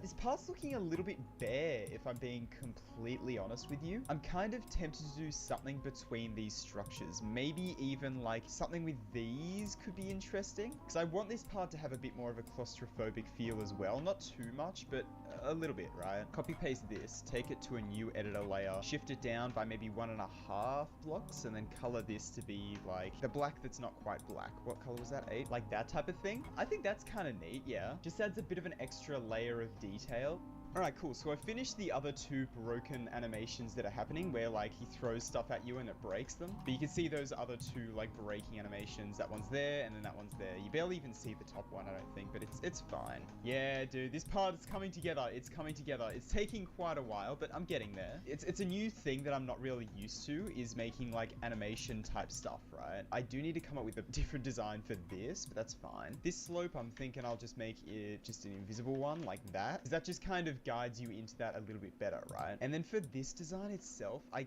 This part's looking a little bit bare, if I'm being completely honest with you. I'm kind of tempted to do something between these structures. Maybe even like something with these could be interesting, because I want this part to have a bit more of a claustrophobic feel as well. Not too much, but a little bit, right? Copy paste this, take it to a new editor layer, shift it down by maybe 1.5 blocks, and then color this to be like the black that's not quite black. What color was that? 8? Like that type of thing. I think that's kind of neat, yeah. Just adds a bit of an extra layer of detail. Alright, cool. So I finished the other 2 broken animations that are happening where like he throws stuff at you and it breaks them. But you can see those other 2 like breaking animations. That one's there and then that one's there. You barely even see the top one, I don't think, but it's fine. Yeah, dude, this part is coming together. It's coming together. It's taking quite a while, but I'm getting there. It's a new thing that I'm not really used to, is making like animation type stuff, right? I do need to come up with a different design for this, but that's fine. This slope, I'm thinking I'll just make it just an invisible one like that, because that just kind of guides you into that a little bit better, right? And then for this design itself, I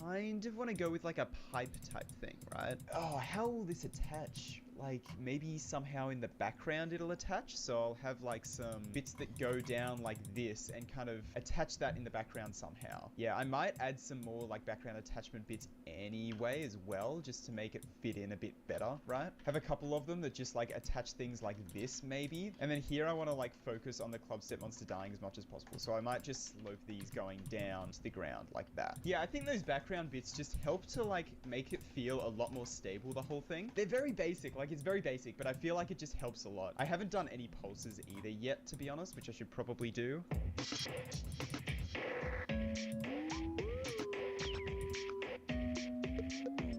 kind of want to go with like a pipe type thing, right? Oh, how will this attach? Like maybe somehow in the background it'll attach, so I'll have like some bits that go down like this and kind of attach that in the background somehow. Yeah, I might add some more like background attachment bits anyway as well, just to make it fit in a bit better, right? Have a couple of them that just like attach things like this maybe, and then here I want to like focus on the club step monster dying as much as possible, so I might just slope these going down to the ground like that. Yeah, I think those background bits just help to like make it feel a lot more stable, the whole thing. They're very basic, like it's very basic, but I feel like it just helps a lot. I haven't done any pulses either yet, to be honest, which I should probably do.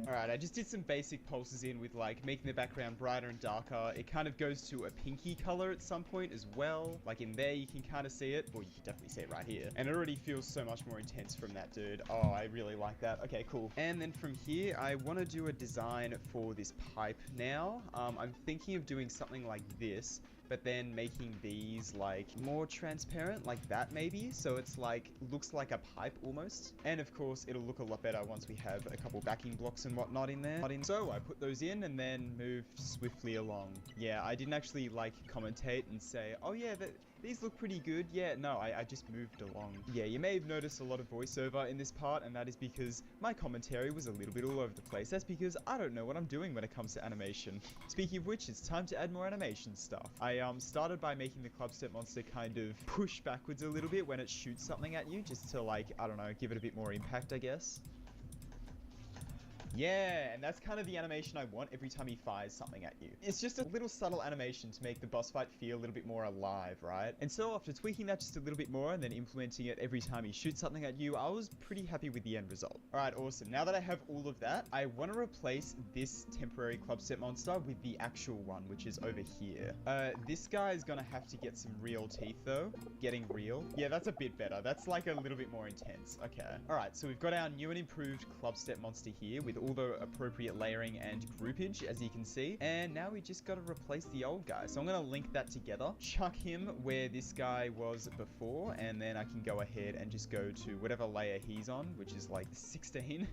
Alright, I just did some basic pulses in with like making the background brighter and darker. It kind of goes to a pinky color at some point as well. Like in there you can kind of see it, or you can definitely see it right here. And it already feels so much more intense from that, dude. Oh, I really like that. Okay, cool. And then from here, I want to do a design for this pipe now. I'm thinking of doing something like this, but then making these like more transparent like that maybe, so it's like looks like a pipe almost. And of course it'll look a lot better once we have a couple backing blocks and whatnot in there. So I put those in and then moved swiftly along. Yeah, I didn't actually like commentate and say, oh yeah, these look pretty good. Yeah, no, I just moved along. Yeah, you may have noticed a lot of voiceover in this part, and that is because my commentary was a little bit all over the place. That's because I don't know what I'm doing when it comes to animation. Speaking of which, it's time to add more animation stuff. I started by making the club step monster kind of push backwards a little bit when it shoots something at you, just to like, I don't know, give it a bit more impact, I guess. Yeah, and that's kind of the animation I want every time he fires something at you. It's just a little subtle animation to make the boss fight feel a little bit more alive, right? And so after tweaking that just a little bit more and then implementing it every time he shoots something at you, I was pretty happy with the end result. Alright, awesome. Now that I have all of that, I want to replace this temporary club step monster with the actual one, which is over here. This guy is gonna have to get some real teeth though. Getting real. Yeah, that's a bit better. That's like a little bit more intense. Okay. Alright, so we've got our new and improved club step monster here with all the appropriate layering and groupage, as you can see. And now we just got to replace the old guy. So I'm going to link that together, chuck him where this guy was before, and then I can go ahead and just go to whatever layer he's on, which is like 16,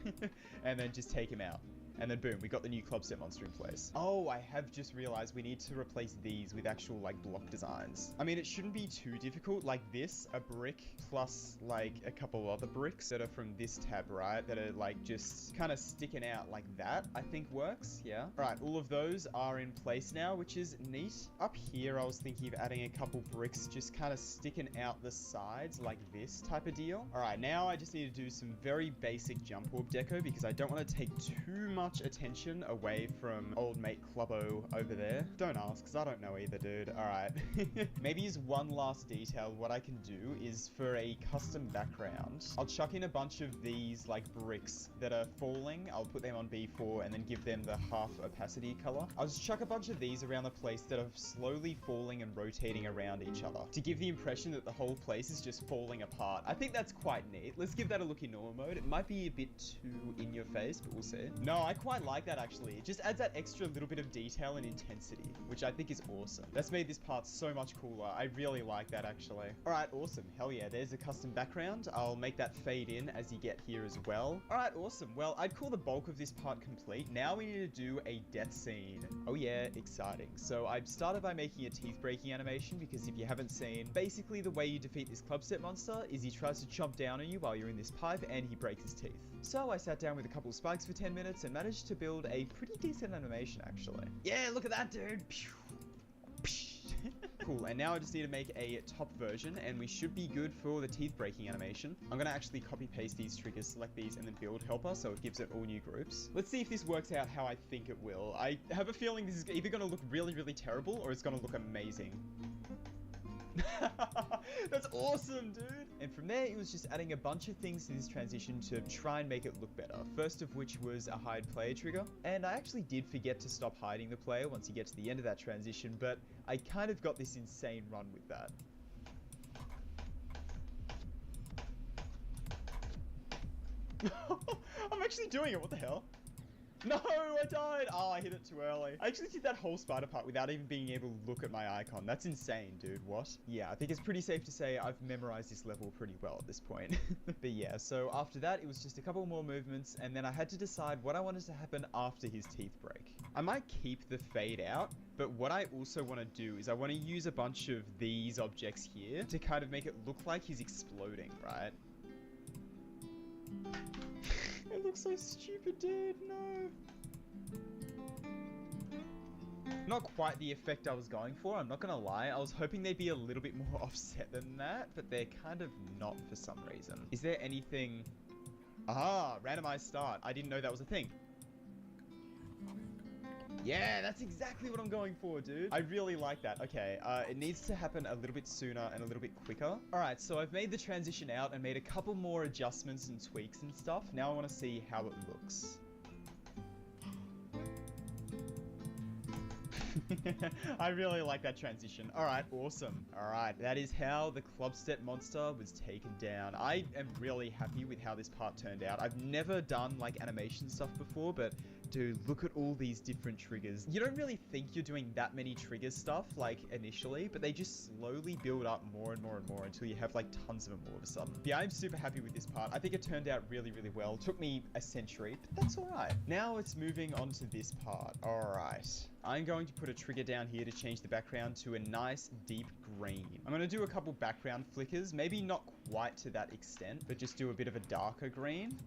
and then just take him out. And then boom, we got the new club set monster in place. Oh, I have just realized we need to replace these with actual like block designs. I mean, it shouldn't be too difficult. Like this, a brick plus like a couple other bricks that are from this tab, right? That are like just kind of sticking out like that, I think works. Yeah. All right, all of those are in place now, which is neat. Up here, I was thinking of adding a couple bricks just kind of sticking out the sides like this type of deal. All right, now I just need to do some very basic jump orb deco because I don't want to take too much attention away from old mate Clubbo over there. Don't ask, because I don't know either, dude. All right. Maybe as one last detail, what I can do is for a custom background, I'll chuck in a bunch of these like bricks that are falling. I'll put them on B4 and then give them the half opacity color. I'll just chuck a bunch of these around the place that are slowly falling and rotating around each other to give the impression that the whole place is just falling apart. I think that's quite neat. Let's give that a look in normal mode. It might be a bit too in your face, but we'll see. No, I quite like that actually. It just adds that extra little bit of detail and intensity, which I think is awesome. That's made this part so much cooler. I really like that actually. All right, awesome. Hell yeah, there's a custom background. I'll make that fade in as you get here as well. All right, awesome. Well, I'd call the bulk of this part complete. Now we need to do a death scene. Oh yeah, exciting. So I started by making a teeth breaking animation because if you haven't seen, basically the way you defeat this club set monster is he tries to chomp down on you while you're in this pipe and he breaks his teeth. So I sat down with a couple of spikes for 10 minutes and managed to build a pretty decent animation actually. Yeah, look at that, dude. Cool, and now I just need to make a top version and we should be good for the teeth breaking animation. I'm gonna actually copy paste these triggers, select these and then build helper so it gives it all new groups. Let's see if this works out how I think it will. I have a feeling this is either gonna look really, really terrible or it's gonna look amazing. That's awesome, dude. And from there, it was just adding a bunch of things to this transition to try and make it look better. First of which was a hide player trigger. And I actually did forget to stop hiding the player once you get to the end of that transition, but I kind of got this insane run with that. I'm actually doing it, what the hell? No, I died! Oh, I hit it too early. I actually did that whole spider part without even being able to look at my icon. That's insane, dude. What? Yeah, I think it's pretty safe to say I've memorized this level pretty well at this point. But yeah, so after that, it was just a couple more movements, and then I had to decide what I wanted to happen after his teeth break. I might keep the fade out, but what I also want to do is I want to use a bunch of these objects here to kind of make it look like he's exploding, right? It looks so stupid, dude. No. Not quite the effect I was going for, I'm not gonna lie. I was hoping they'd be a little bit more offset than that, but they're kind of not for some reason. Is there anything... Ah, randomized start. I didn't know that was a thing. Yeah, that's exactly what I'm going for, dude. I really like that. Okay, it needs to happen a little bit sooner and a little bit quicker. All right, so I've made the transition out and made a couple more adjustments and tweaks and stuff. Now I want to see how it looks. I really like that transition. All right, awesome. All right, that is how the clubstep monster was taken down. I am really happy with how this part turned out. I've never done like animation stuff before, but dude, look at all these different triggers. You don't really think you're doing that many trigger stuff like initially, but they just slowly build up more and more and more until you have like tons of them all of a sudden. Yeah, I'm super happy with this part. I think it turned out really, really well. It took me a century, but that's all right. Now it's moving on to this part. All right. I'm going to put a trigger down here to change the background to a nice deep green. I'm going to do a couple background flickers, maybe not quite to that extent, but just do a bit of a darker green.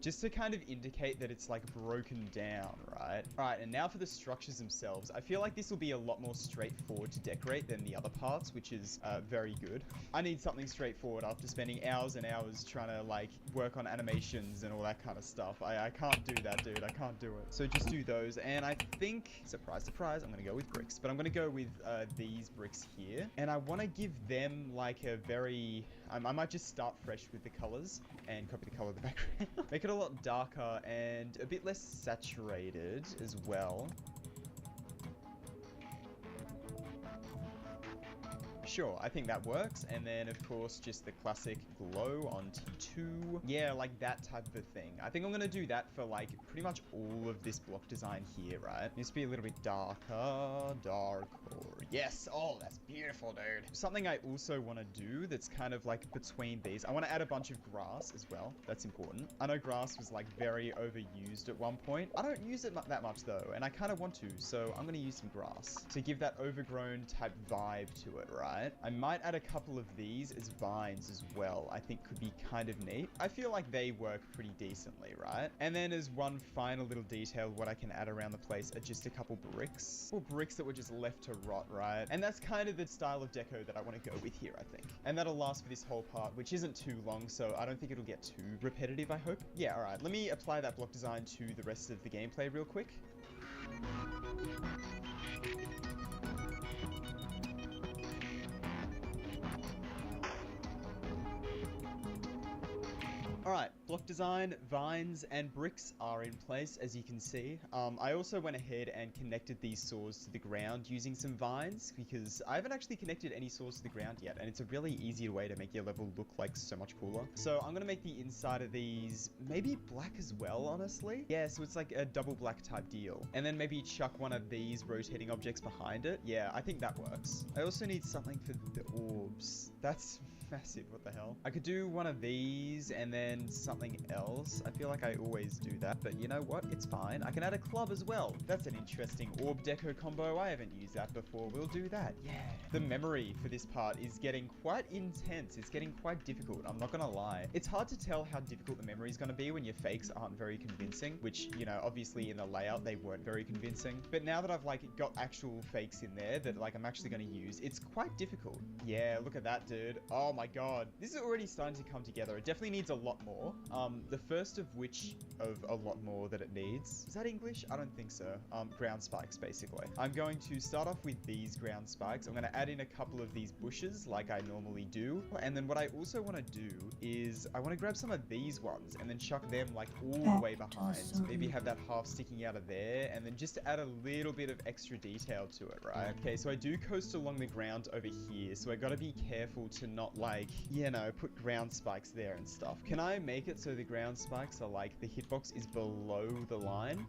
Just to kind of indicate that it's like broken down, right? All right, and now for the structures themselves. I feel like this will be a lot more straightforward to decorate than the other parts, which is very good. I need something straightforward after spending hours and hours trying to like work on animations and all that kind of stuff. I can't do that, dude. I can't do it. So just do those. And I think, surprise, surprise, I'm gonna go with bricks, but I'm gonna go with these bricks here. And I want to give them like a very, I might just start fresh with the colors and copy the color of the background. Make it a lot darker and a bit less saturated as well. Sure, I think that works. And then, of course, just the classic glow on T2. Yeah, like that type of a thing. I think I'm gonna do that for, like, pretty much all of this block design here, right? Needs to be a little bit darker, darker. Yes! Oh, that's beautiful, dude. Something I also want to do that's kind of, like, between these. I want to add a bunch of grass as well. That's important. I know grass was, like, very overused at one point. I don't use it that much, though, and I kind of want to, so I'm gonna use some grass to give that overgrown type vibe to it, right? I might add a couple of these as vines as well. I think could be kind of neat. I feel like they work pretty decently, right? And then as one final little detail, what I can add around the place are just a couple bricks. Or bricks that were just left to rot, right? And that's kind of the style of deco that I want to go with here, I think. And that'll last for this whole part, which isn't too long, so I don't think it'll get too repetitive, I hope. Yeah, all right. Let me apply that block design to the rest of the gameplay real quick. Alright, block design, vines, and bricks are in place, as you can see. I also went ahead and connected these saws to the ground using some vines, because I haven't actually connected any saws to the ground yet, and it's a really easy way to make your level look like so much cooler. So I'm gonna make the inside of these maybe black as well, honestly. Yeah, so it's like a double black type deal. And then maybe chuck one of these rotating objects behind it. Yeah, I think that works. I also need something for the orbs. That's massive. What the hell? I could do one of these and then something else. I feel like I always do that, but you know what? It's fine. I can add a club as well. That's an interesting orb deco combo. I haven't used that before. We'll do that. Yeah. The memory for this part is getting quite intense. It's getting quite difficult. I'm not gonna lie. It's hard to tell how difficult the memory is gonna be when your fakes aren't very convincing, which, you know, obviously in the layout, they weren't very convincing. But now that I've like got actual fakes in there that like I'm actually gonna use, it's quite difficult. Yeah, look at that, dude. Oh my god. This is already starting to come together. It definitely needs a lot more. The first of which of a lot more that it needs. Is that English? I don't think so. Ground spikes, basically. I'm going to start off with these ground spikes. I'm going to add in a couple of these bushes like I normally do. And then what I also want to do is I want to grab some of these ones and then chuck them like all the way behind. Maybe have that half sticking out of there and then just add a little bit of extra detail to it, right? Okay, so I do coast along the ground over here. So I got to be careful to not like, you know, put ground spikes there and stuff. Can I make it so the ground spikes are like the hitbox is below the line?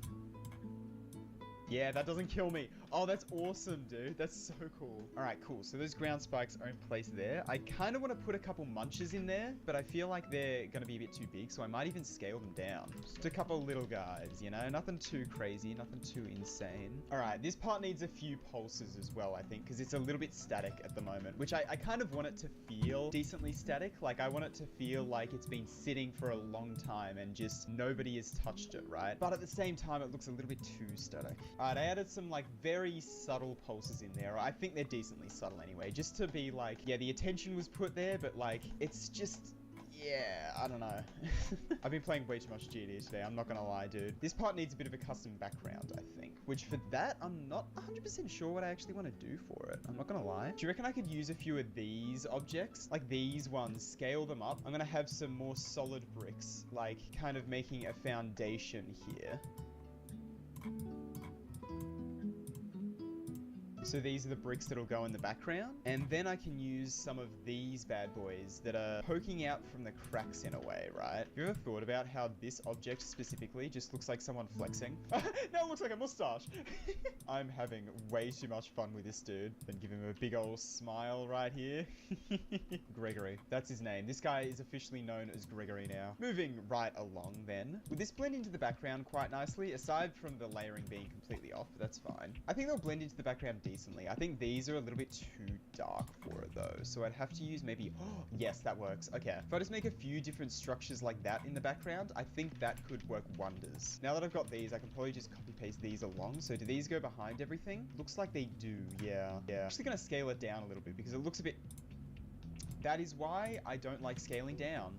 Yeah, that doesn't kill me. Oh, that's awesome, dude. That's so cool. All right, cool. So those ground spikes are in place there. I kind of want to put a couple munches in there, but I feel like they're going to be a bit too big, so I might even scale them down. Just a couple little guys, you know? Nothing too crazy, nothing too insane. All right, this part needs a few pulses as well, I think, because it's a little bit static at the moment, which I kind of want it to feel decently static. Like, I want it to feel like it's been sitting for a long time and just nobody has touched it, right? But at the same time, it looks a little bit too static. All right, I added some, like, very subtle pulses in there. I think they're decently subtle anyway, just to be like, yeah, the attention was put there, but like, it's just, yeah, I don't know. I've been playing way too much GD today, I'm not gonna lie, dude. This part needs a bit of a custom background, I think, which for that, I'm not 100% sure what I actually want to do for it. I'm not gonna lie. Do you reckon I could use a few of these objects? Like these ones, scale them up. I'm gonna have some more solid bricks, like kind of making a foundation here. So these are the bricks that'll go in the background. And then I can use some of these bad boys that are poking out from the cracks in a way, right? Have you ever thought about how this object specifically just looks like someone flexing? Now it looks like a mustache. I'm having way too much fun with this dude. Then give him a big old smile right here. Gregory. That's his name. This guy is officially known as Gregory now. Moving right along then. Will this blend into the background quite nicely? Aside from the layering being completely off, that's fine. I think they'll blend into the background decently. I think these are a little bit too dark for it though. So I'd have to use maybe, oh, yes, that works. Okay. If I just make a few different structures like that in the background, I think that could work wonders. Now that I've got these, I can probably just copy paste these along. So do these go behind everything? Looks like they do. Yeah. Yeah. I'm actually going to scale it down a little bit because it looks a bit, that is why I don't like scaling down.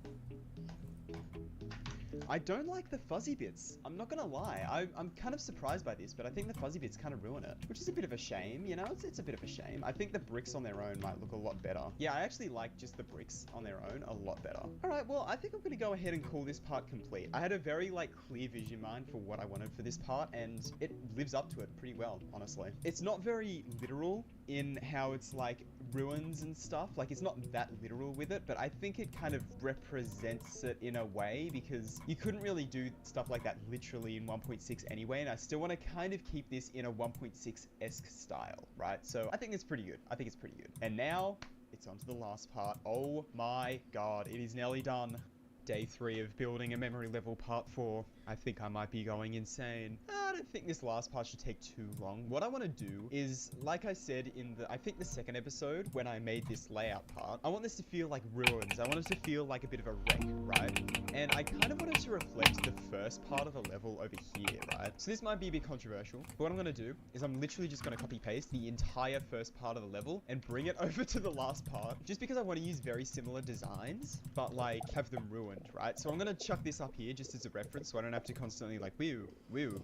I don't like the fuzzy bits. I'm not gonna lie. I'm kind of surprised by this, but I think the fuzzy bits kind of ruin it, which is a bit of a shame, you know? It's a bit of a shame. I think the bricks on their own might look a lot better. Yeah, I actually like just the bricks on their own a lot better. All right, well, I think I'm gonna go ahead and call this part complete. I had a very, like, clear vision in mind for what I wanted for this part, and it lives up to it pretty well, honestly. It's not very literal, in how it's like ruins and stuff. Like, it's not that literal with it, but I think it kind of represents it in a way, because you couldn't really do stuff like that literally in 1.6 anyway, and I still want to kind of keep this in a 1.6-esque style, right? So I think it's pretty good. I think it's pretty good. And now it's on to the last part. Oh my god, it is nearly done. Day 3 of building a memory level part 4. I think I might be going insane. I don't think this last part should take too long. What I want to do is, like I said in I think the second episode, when I made this layout part, I want this to feel like ruins. I want it to feel like a bit of a wreck, right? And I kind of want it to reflect the first part of a level over here, right? So this might be a bit controversial, but what I'm going to do is I'm literally just going to copy paste the entire first part of the level and bring it over to the last part, just because I want to use very similar designs, but like have them ruined, right? So I'm going to chuck this up here just as a reference, so I don't have to constantly like woo,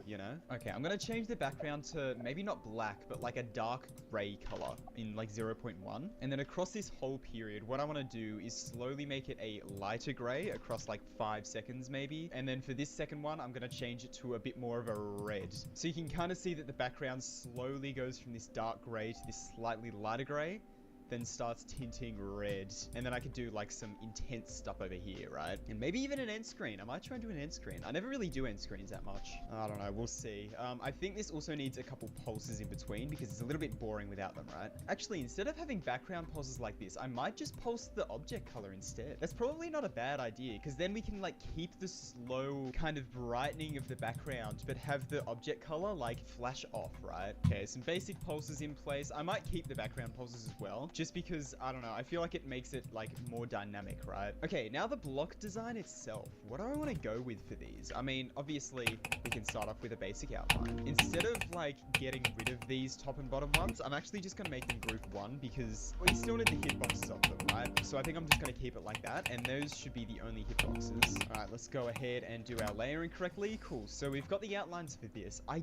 you know? Okay, I'm going to change the background to maybe not black, but like a dark gray color in like 0.1. And then across this whole period, what I want to do is slowly make it a lighter gray across like 5 seconds maybe. And then for this second one, I'm going to change it to a bit more of a red. So you can kind of see that the background slowly goes from this dark gray to this slightly lighter gray, then starts tinting red. And then I could do like some intense stuff over here, right? And maybe even an end screen. I might try and do an end screen. I never really do end screens that much. I don't know, we'll see. I think this also needs a couple pulses in between, because it's a little bit boring without them, right? Actually, instead of having background pulses like this, I might just pulse the object color instead. That's probably not a bad idea, because then we can like keep the slow kind of brightening of the background, but have the object color like flash off, right? Okay, some basic pulses in place. I might keep the background pulses as well, just because, I don't know, I feel like it makes it like more dynamic, right? Okay, now the block design itself. What do I want to go with for these? I mean, obviously we can start off with a basic outline. Instead of like getting rid of these top and bottom ones, I'm actually just gonna make them group 1, because we still need the hitboxes of them, right? So I think I'm just gonna keep it like that, and those should be the only hitboxes. All right, let's go ahead and do our layering correctly. Cool, so we've got the outlines for this. I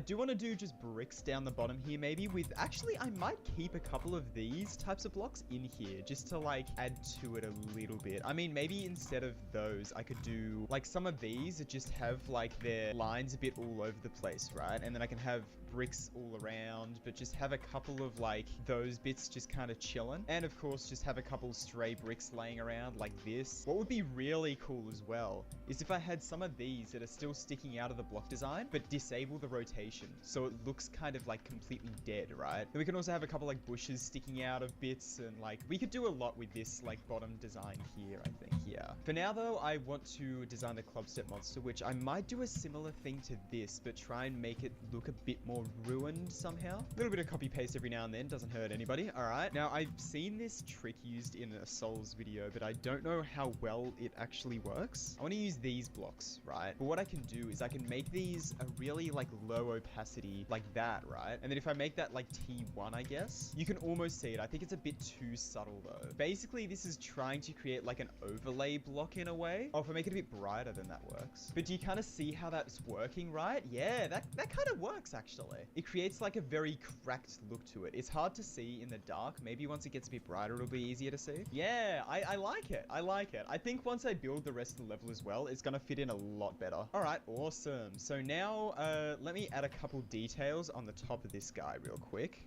do want to do just bricks down the bottom here, maybe with, actually, I might keep a couple of these types of blocks in here just to like add to it a little bit. I mean, maybe instead of those, I could do like some of these that just have like their lines a bit all over the place, right? And then I can have bricks all around, but just have a couple of like those bits just kind of chilling. And of course, just have a couple stray bricks laying around like this. What would be really cool as well is if I had some of these that are still sticking out of the block design, but disable the rotation, so it looks kind of like completely dead, right? And we can also have a couple like bushes sticking out of bits, and like we could do a lot with this like bottom design here, I think. Yeah. For now though, I want to design the club step monster, which I might do a similar thing to this, but try and make it look a bit more ruined somehow. A little bit of copy paste every now and then doesn't hurt anybody. All right. Now I've seen this trick used in a Souls video, but I don't know how well it actually works. I want to use these blocks, right? But what I can do is I can make these a really like low opacity like that, right? And then if I make that like T1, I guess, you can almost see it. I think it's a bit too subtle though. Basically, this is trying to create like an overlay block in a way. Oh, if I make it a bit brighter, then that works. But do you kind of see how that's working, right? Yeah, that kind of works actually. It creates like a very cracked look to it. It's hard to see in the dark. Maybe once it gets a bit brighter, it'll be easier to see. Yeah, I like it. I like it. I think once I build the rest of the level as well, it's gonna fit in a lot better. All right, awesome. So now, let me add a couple details on the top of this guy real quick.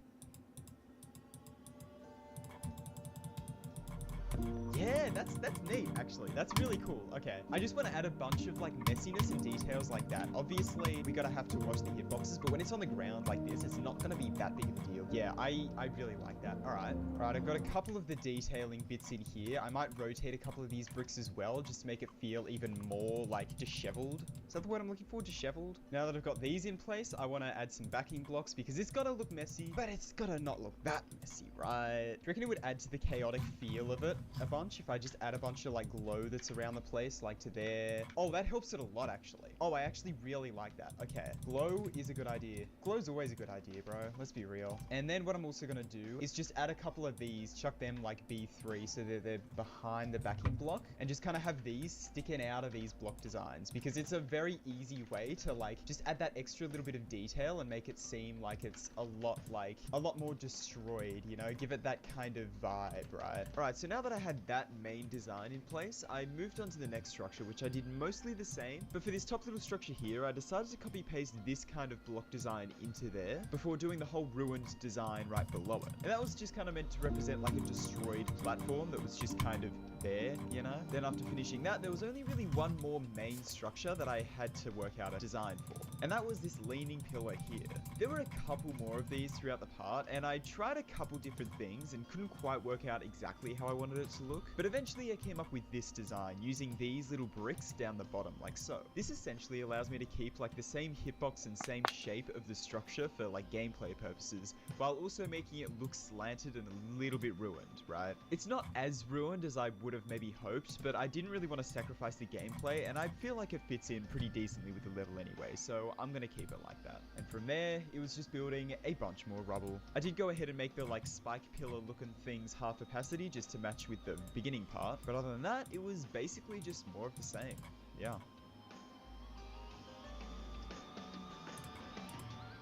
Yeah, that's neat, actually. That's really cool. Okay, I just want to add a bunch of like messiness and details like that. Obviously, we gotta have to watch the hitboxes, but when it's on the ground like this, it's not gonna be that big of a deal. Yeah, I really like that. All right, I've got a couple of the detailing bits in here. I might rotate a couple of these bricks as well, just to make it feel even more like disheveled. Is that the word I'm looking for? Disheveled? Now that I've got these in place, I want to add some backing blocks, because it's gotta look messy, but it's gotta not look that messy, right? Do you reckon it would add to the chaotic feel of it a bunch if I just add a bunch of like glow that's around the place, like to there? Oh, that helps it a lot actually. Oh, I actually really like that. Okay, glow is a good idea. Glow's always a good idea, bro. Let's be real. And then what I'm also gonna do is just add a couple of these, chuck them like B3 so they're behind the backing block, and just kind of have these sticking out of these block designs, because it's a very easy way to like just add that extra little bit of detail and make it seem like it's a lot more destroyed, you know, give it that kind of vibe, right? All right, so now that I had that that main design in place, I moved on to the next structure, which I did mostly the same. But for this top little structure here, I decided to copy paste this kind of block design into there before doing the whole ruined design right below it. And that was just kind of meant to represent like a destroyed platform that was just kind of there, you know? Then after finishing that, there was only really one more main structure that I had to work out a design for. And that was this leaning pillar here. There were a couple more of these throughout the part, and I tried a couple different things and couldn't quite work out exactly how I wanted it to look. But eventually I came up with this design using these little bricks down the bottom like so. This essentially allows me to keep like the same hitbox and same shape of the structure for like gameplay purposes, while also making it look slanted and a little bit ruined, right? It's not as ruined as I would have maybe hoped, but I didn't really want to sacrifice the gameplay, and I feel like it fits in pretty decently with the level anyway, so I'm gonna keep it like that. And from there, it was just building a bunch more rubble. I did go ahead and make the like spike pillar looking things half opacity just to match with the beginning part, but other than that, it was basically just more of the same. Yeah.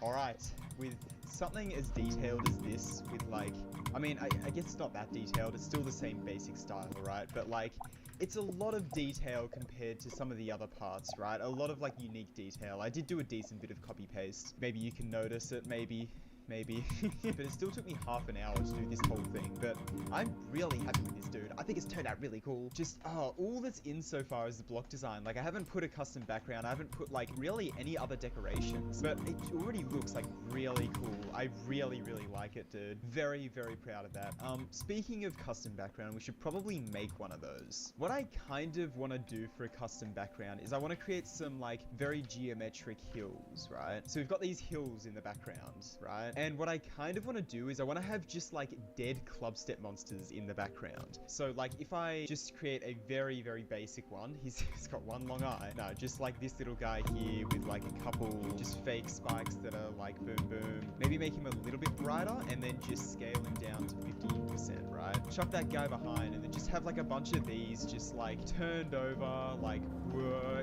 Alright, with something as detailed as this, with like, I mean, I guess it's not that detailed, it's still the same basic style, right? But like, it's a lot of detail compared to some of the other parts, right? A lot of like unique detail. I did do a decent bit of copy paste. Maybe you can notice it, maybe. But it still took me half an hour to do this whole thing, but I'm really happy with this, dude. I think it's turned out really cool. Just, all that's in so far is the block design. Like, I haven't put a custom background, I haven't put, like, really any other decorations, but it already looks, like, really cool. I really, really like it, dude. Very, very proud of that. Speaking of custom background, we should probably make one of those. What I kind of want to do for a custom background is I want to create some, like, very geometric hills, right? So we've got these hills in the background, right? And what I kind of want to do is I want to have just like dead club step monsters in the background. So like if I just create a very, very basic one, he's got one long eye. No, just like this little guy here with like a couple just fake spikes that are like boom, boom. Maybe make him a little bit brighter and then just scale him down to 50%, right? Chuck that guy behind and then just have like a bunch of these just like turned over, like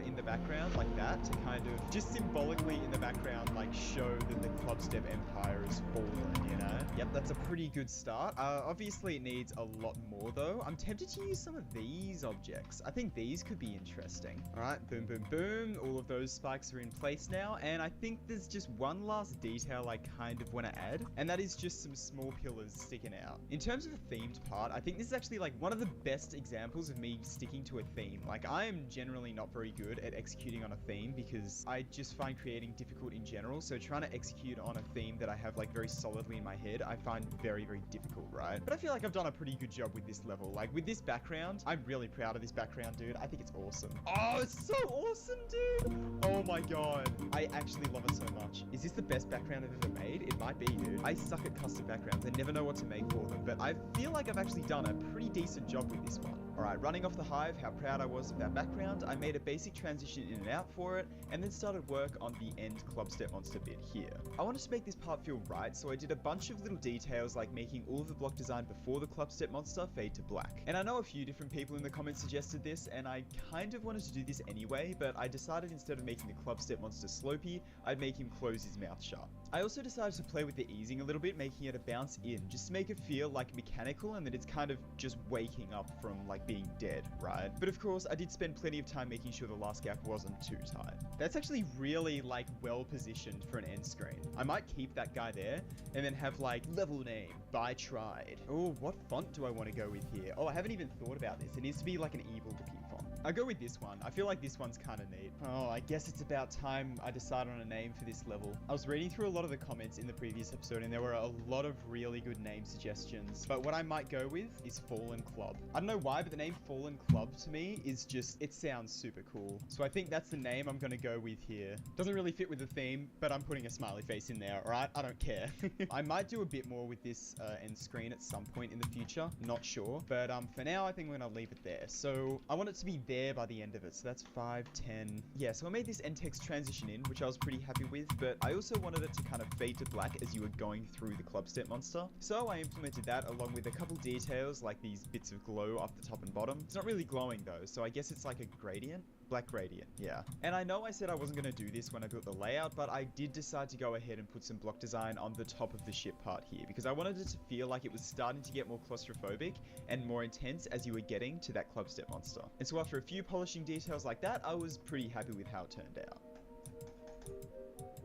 in the background like that to kind of just symbolically in the background like show that the club step empire is fallen, you know? Yep, that's a pretty good start. Obviously it needs a lot more though. I'm tempted to use some of these objects. I think these could be interesting. All right, boom, boom, boom. All of those spikes are in place now. And I think there's just one last detail I kind of want to add, and that is just some small pillars sticking out. In terms of a themed part, I think this is actually like one of the best examples of me sticking to a theme. Like I am generally not very good at executing on a theme because I just find creating difficult in general. So trying to execute on a theme that I have like very solidly in my head, I find very, very difficult, right? But I feel like I've done a pretty good job with this level. Like with this background, I'm really proud of this background, dude. I think it's awesome. Oh, it's so awesome, dude. Oh my God. I actually love it so much. Is this the best background I've ever made? It might be, dude. I suck at custom backgrounds. I never know what to make for them, but I feel like I've actually done a pretty decent job with this one. All right, running off the hive, how proud I was of that background. I made a basic transition in and out for it, and then started work on the end club step monster bit here. I wanted to make this part feel right, so I did a bunch of little details like making all of the block design before the club step monster fade to black. And I know a few different people in the comments suggested this, and I kind of wanted to do this anyway, but I decided instead of making the club step monster slopey, I'd make him close his mouth shut. I also decided to play with the easing a little bit, making it a bounce in, just to make it feel like mechanical and that it's kind of just waking up from like being dead, right? But of course, I did spend plenty of time making sure the last gap wasn't too tight. That's actually really like well positioned for an end screen. I might keep that guy there and then have like level name by tried. Oh, what font do I want to go with here? Oh, I haven't even thought about this. It needs to be like an evil looking font. I'll go with this one. I feel like this one's kind of neat. Oh, I guess it's about time I decide on a name for this level. I was reading through a lot of the comments in the previous episode and there were a lot of really good name suggestions, but what I might go with is Fallen Club. I don't know why, but the name Fallen Club to me is just, it sounds super cool. So I think that's the name I'm gonna go with here. Doesn't really fit with the theme, but I'm putting a smiley face in there, alright? I don't care. I might do a bit more with this end screen at some point in the future, not sure. But for now, I think we're gonna leave it there. So I want it to be there by the end of it. So that's 5, 10. Yeah, so I made this end text transition in, which I was pretty happy with, but I also wanted it to kind of fade to black as you were going through the club step monster. So I implemented that along with a couple details like these bits of glow up the top and bottom. It's not really glowing though, so I guess it's like a gradient. Black Gradient, yeah. And I know I said I wasn't going to do this when I built the layout, but I did decide to go ahead and put some block design on the top of the ship part here, because I wanted it to feel like it was starting to get more claustrophobic and more intense as you were getting to that clubstep monster. And so after a few polishing details like that, I was pretty happy with how it turned out.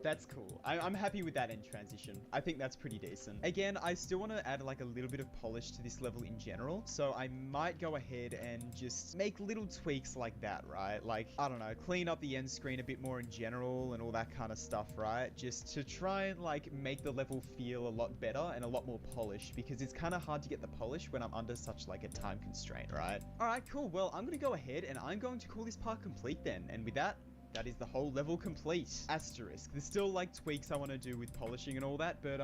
That's cool. I'm happy with that end transition. I think that's pretty decent. Again, I still want to add like a little bit of polish to this level in general. So I might go ahead and just make little tweaks like that, right? Like, I don't know, clean up the end screen a bit more in general and all that kind of stuff, right? Just to try and like make the level feel a lot better and a lot more polished, because it's kind of hard to get the polish when I'm under such like a time constraint, right? All right, cool. Well, I'm going to go ahead and I'm going to call this part complete then. And with that, that is the whole level complete. Asterisk. There's still like tweaks I want to do with polishing and all that, but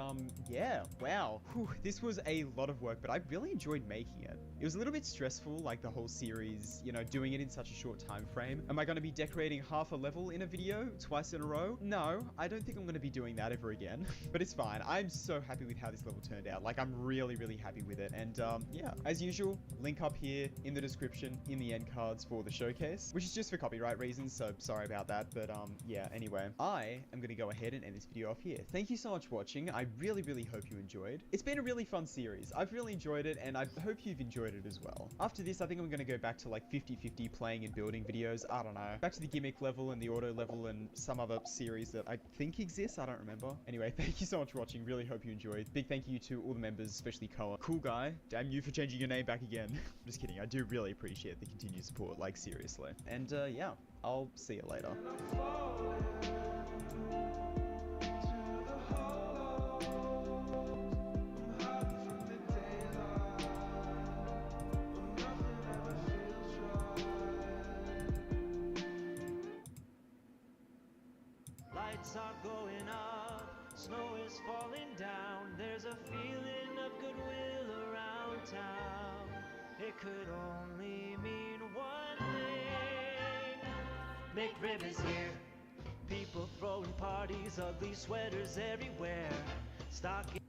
yeah, wow. Whew, this was a lot of work, but I really enjoyed making it. It was a little bit stressful, like the whole series, you know, doing it in such a short time frame. Am I going to be decorating half a level in a video twice in a row? No, I don't think I'm going to be doing that ever again, but it's fine. I'm so happy with how this level turned out. Like, I'm really, really happy with it. And yeah, as usual, link up here in the description in the end cards for the showcase, which is just for copyright reasons, so sorry about that. But yeah, anyway, I am going to go ahead and end this video off here. Thank you so much for watching. I really, really hope you enjoyed. It's been a really fun series. I've really enjoyed it, and I hope you've enjoyed it as well. After this, I think I'm going to go back to like 50-50 playing and building videos. I don't know. Back to the gimmick level and the auto level and some other series that I think exists. I don't remember. Anyway, thank you so much for watching. Really hope you enjoyed. Big thank you to all the members, especially Koa. Cool guy. Damn you for changing your name back again. I'm just kidding. I do really appreciate the continued support, like seriously. And yeah, I'll see you later. Lights are going up, snow is falling down. There's a feeling of goodwill around town. It could only mean one thing: make ribbons here. People throwing parties, ugly sweaters everywhere. Stocking.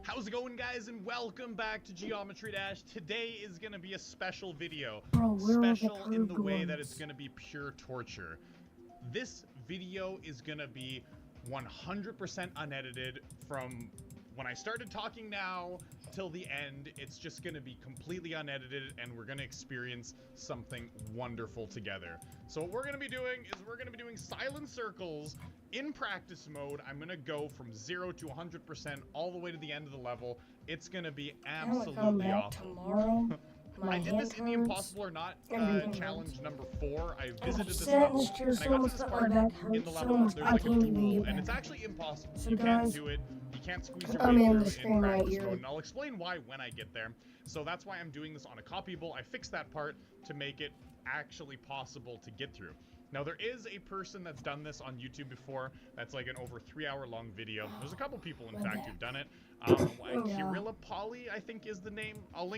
How's it going, guys, and welcome back to Geometry Dash. Today is going to be a special video. Bro, where are the Special in the way that cargoes? it's going to be pure torture. This video is going to be 100% unedited from when I started talking now till the end. It's just going to be completely unedited, and we're going to experience something wonderful together. So what we're going to be doing is we're going to be doing silent circles in practice mode. I'm going to go from 0 to 100% all the way to the end of the level. It's going to be I'm gonna come absolutely back awful. tomorrow. My I did hand this in the hurts. Impossible or Not Everything challenge number 4. I I'm visited this sentenced level, to and I so got to much this that part my back in the hurts so level. much There's I like a can't even duel, get and back. it's actually impossible. So You can't guys, do it. You can't squeeze your I'm way in through this in thing right practice here. mode, and I'll explain why when I get there. So that's why I'm doing this on a copyable. I fixed that part to make it actually possible to get through. Now, there is a person that's done this on YouTube before. That's like an over 3-hour-long video. There's a couple people, in fact, who've done it. Yeah. Kirilla Polly, I think, is the name. I'll link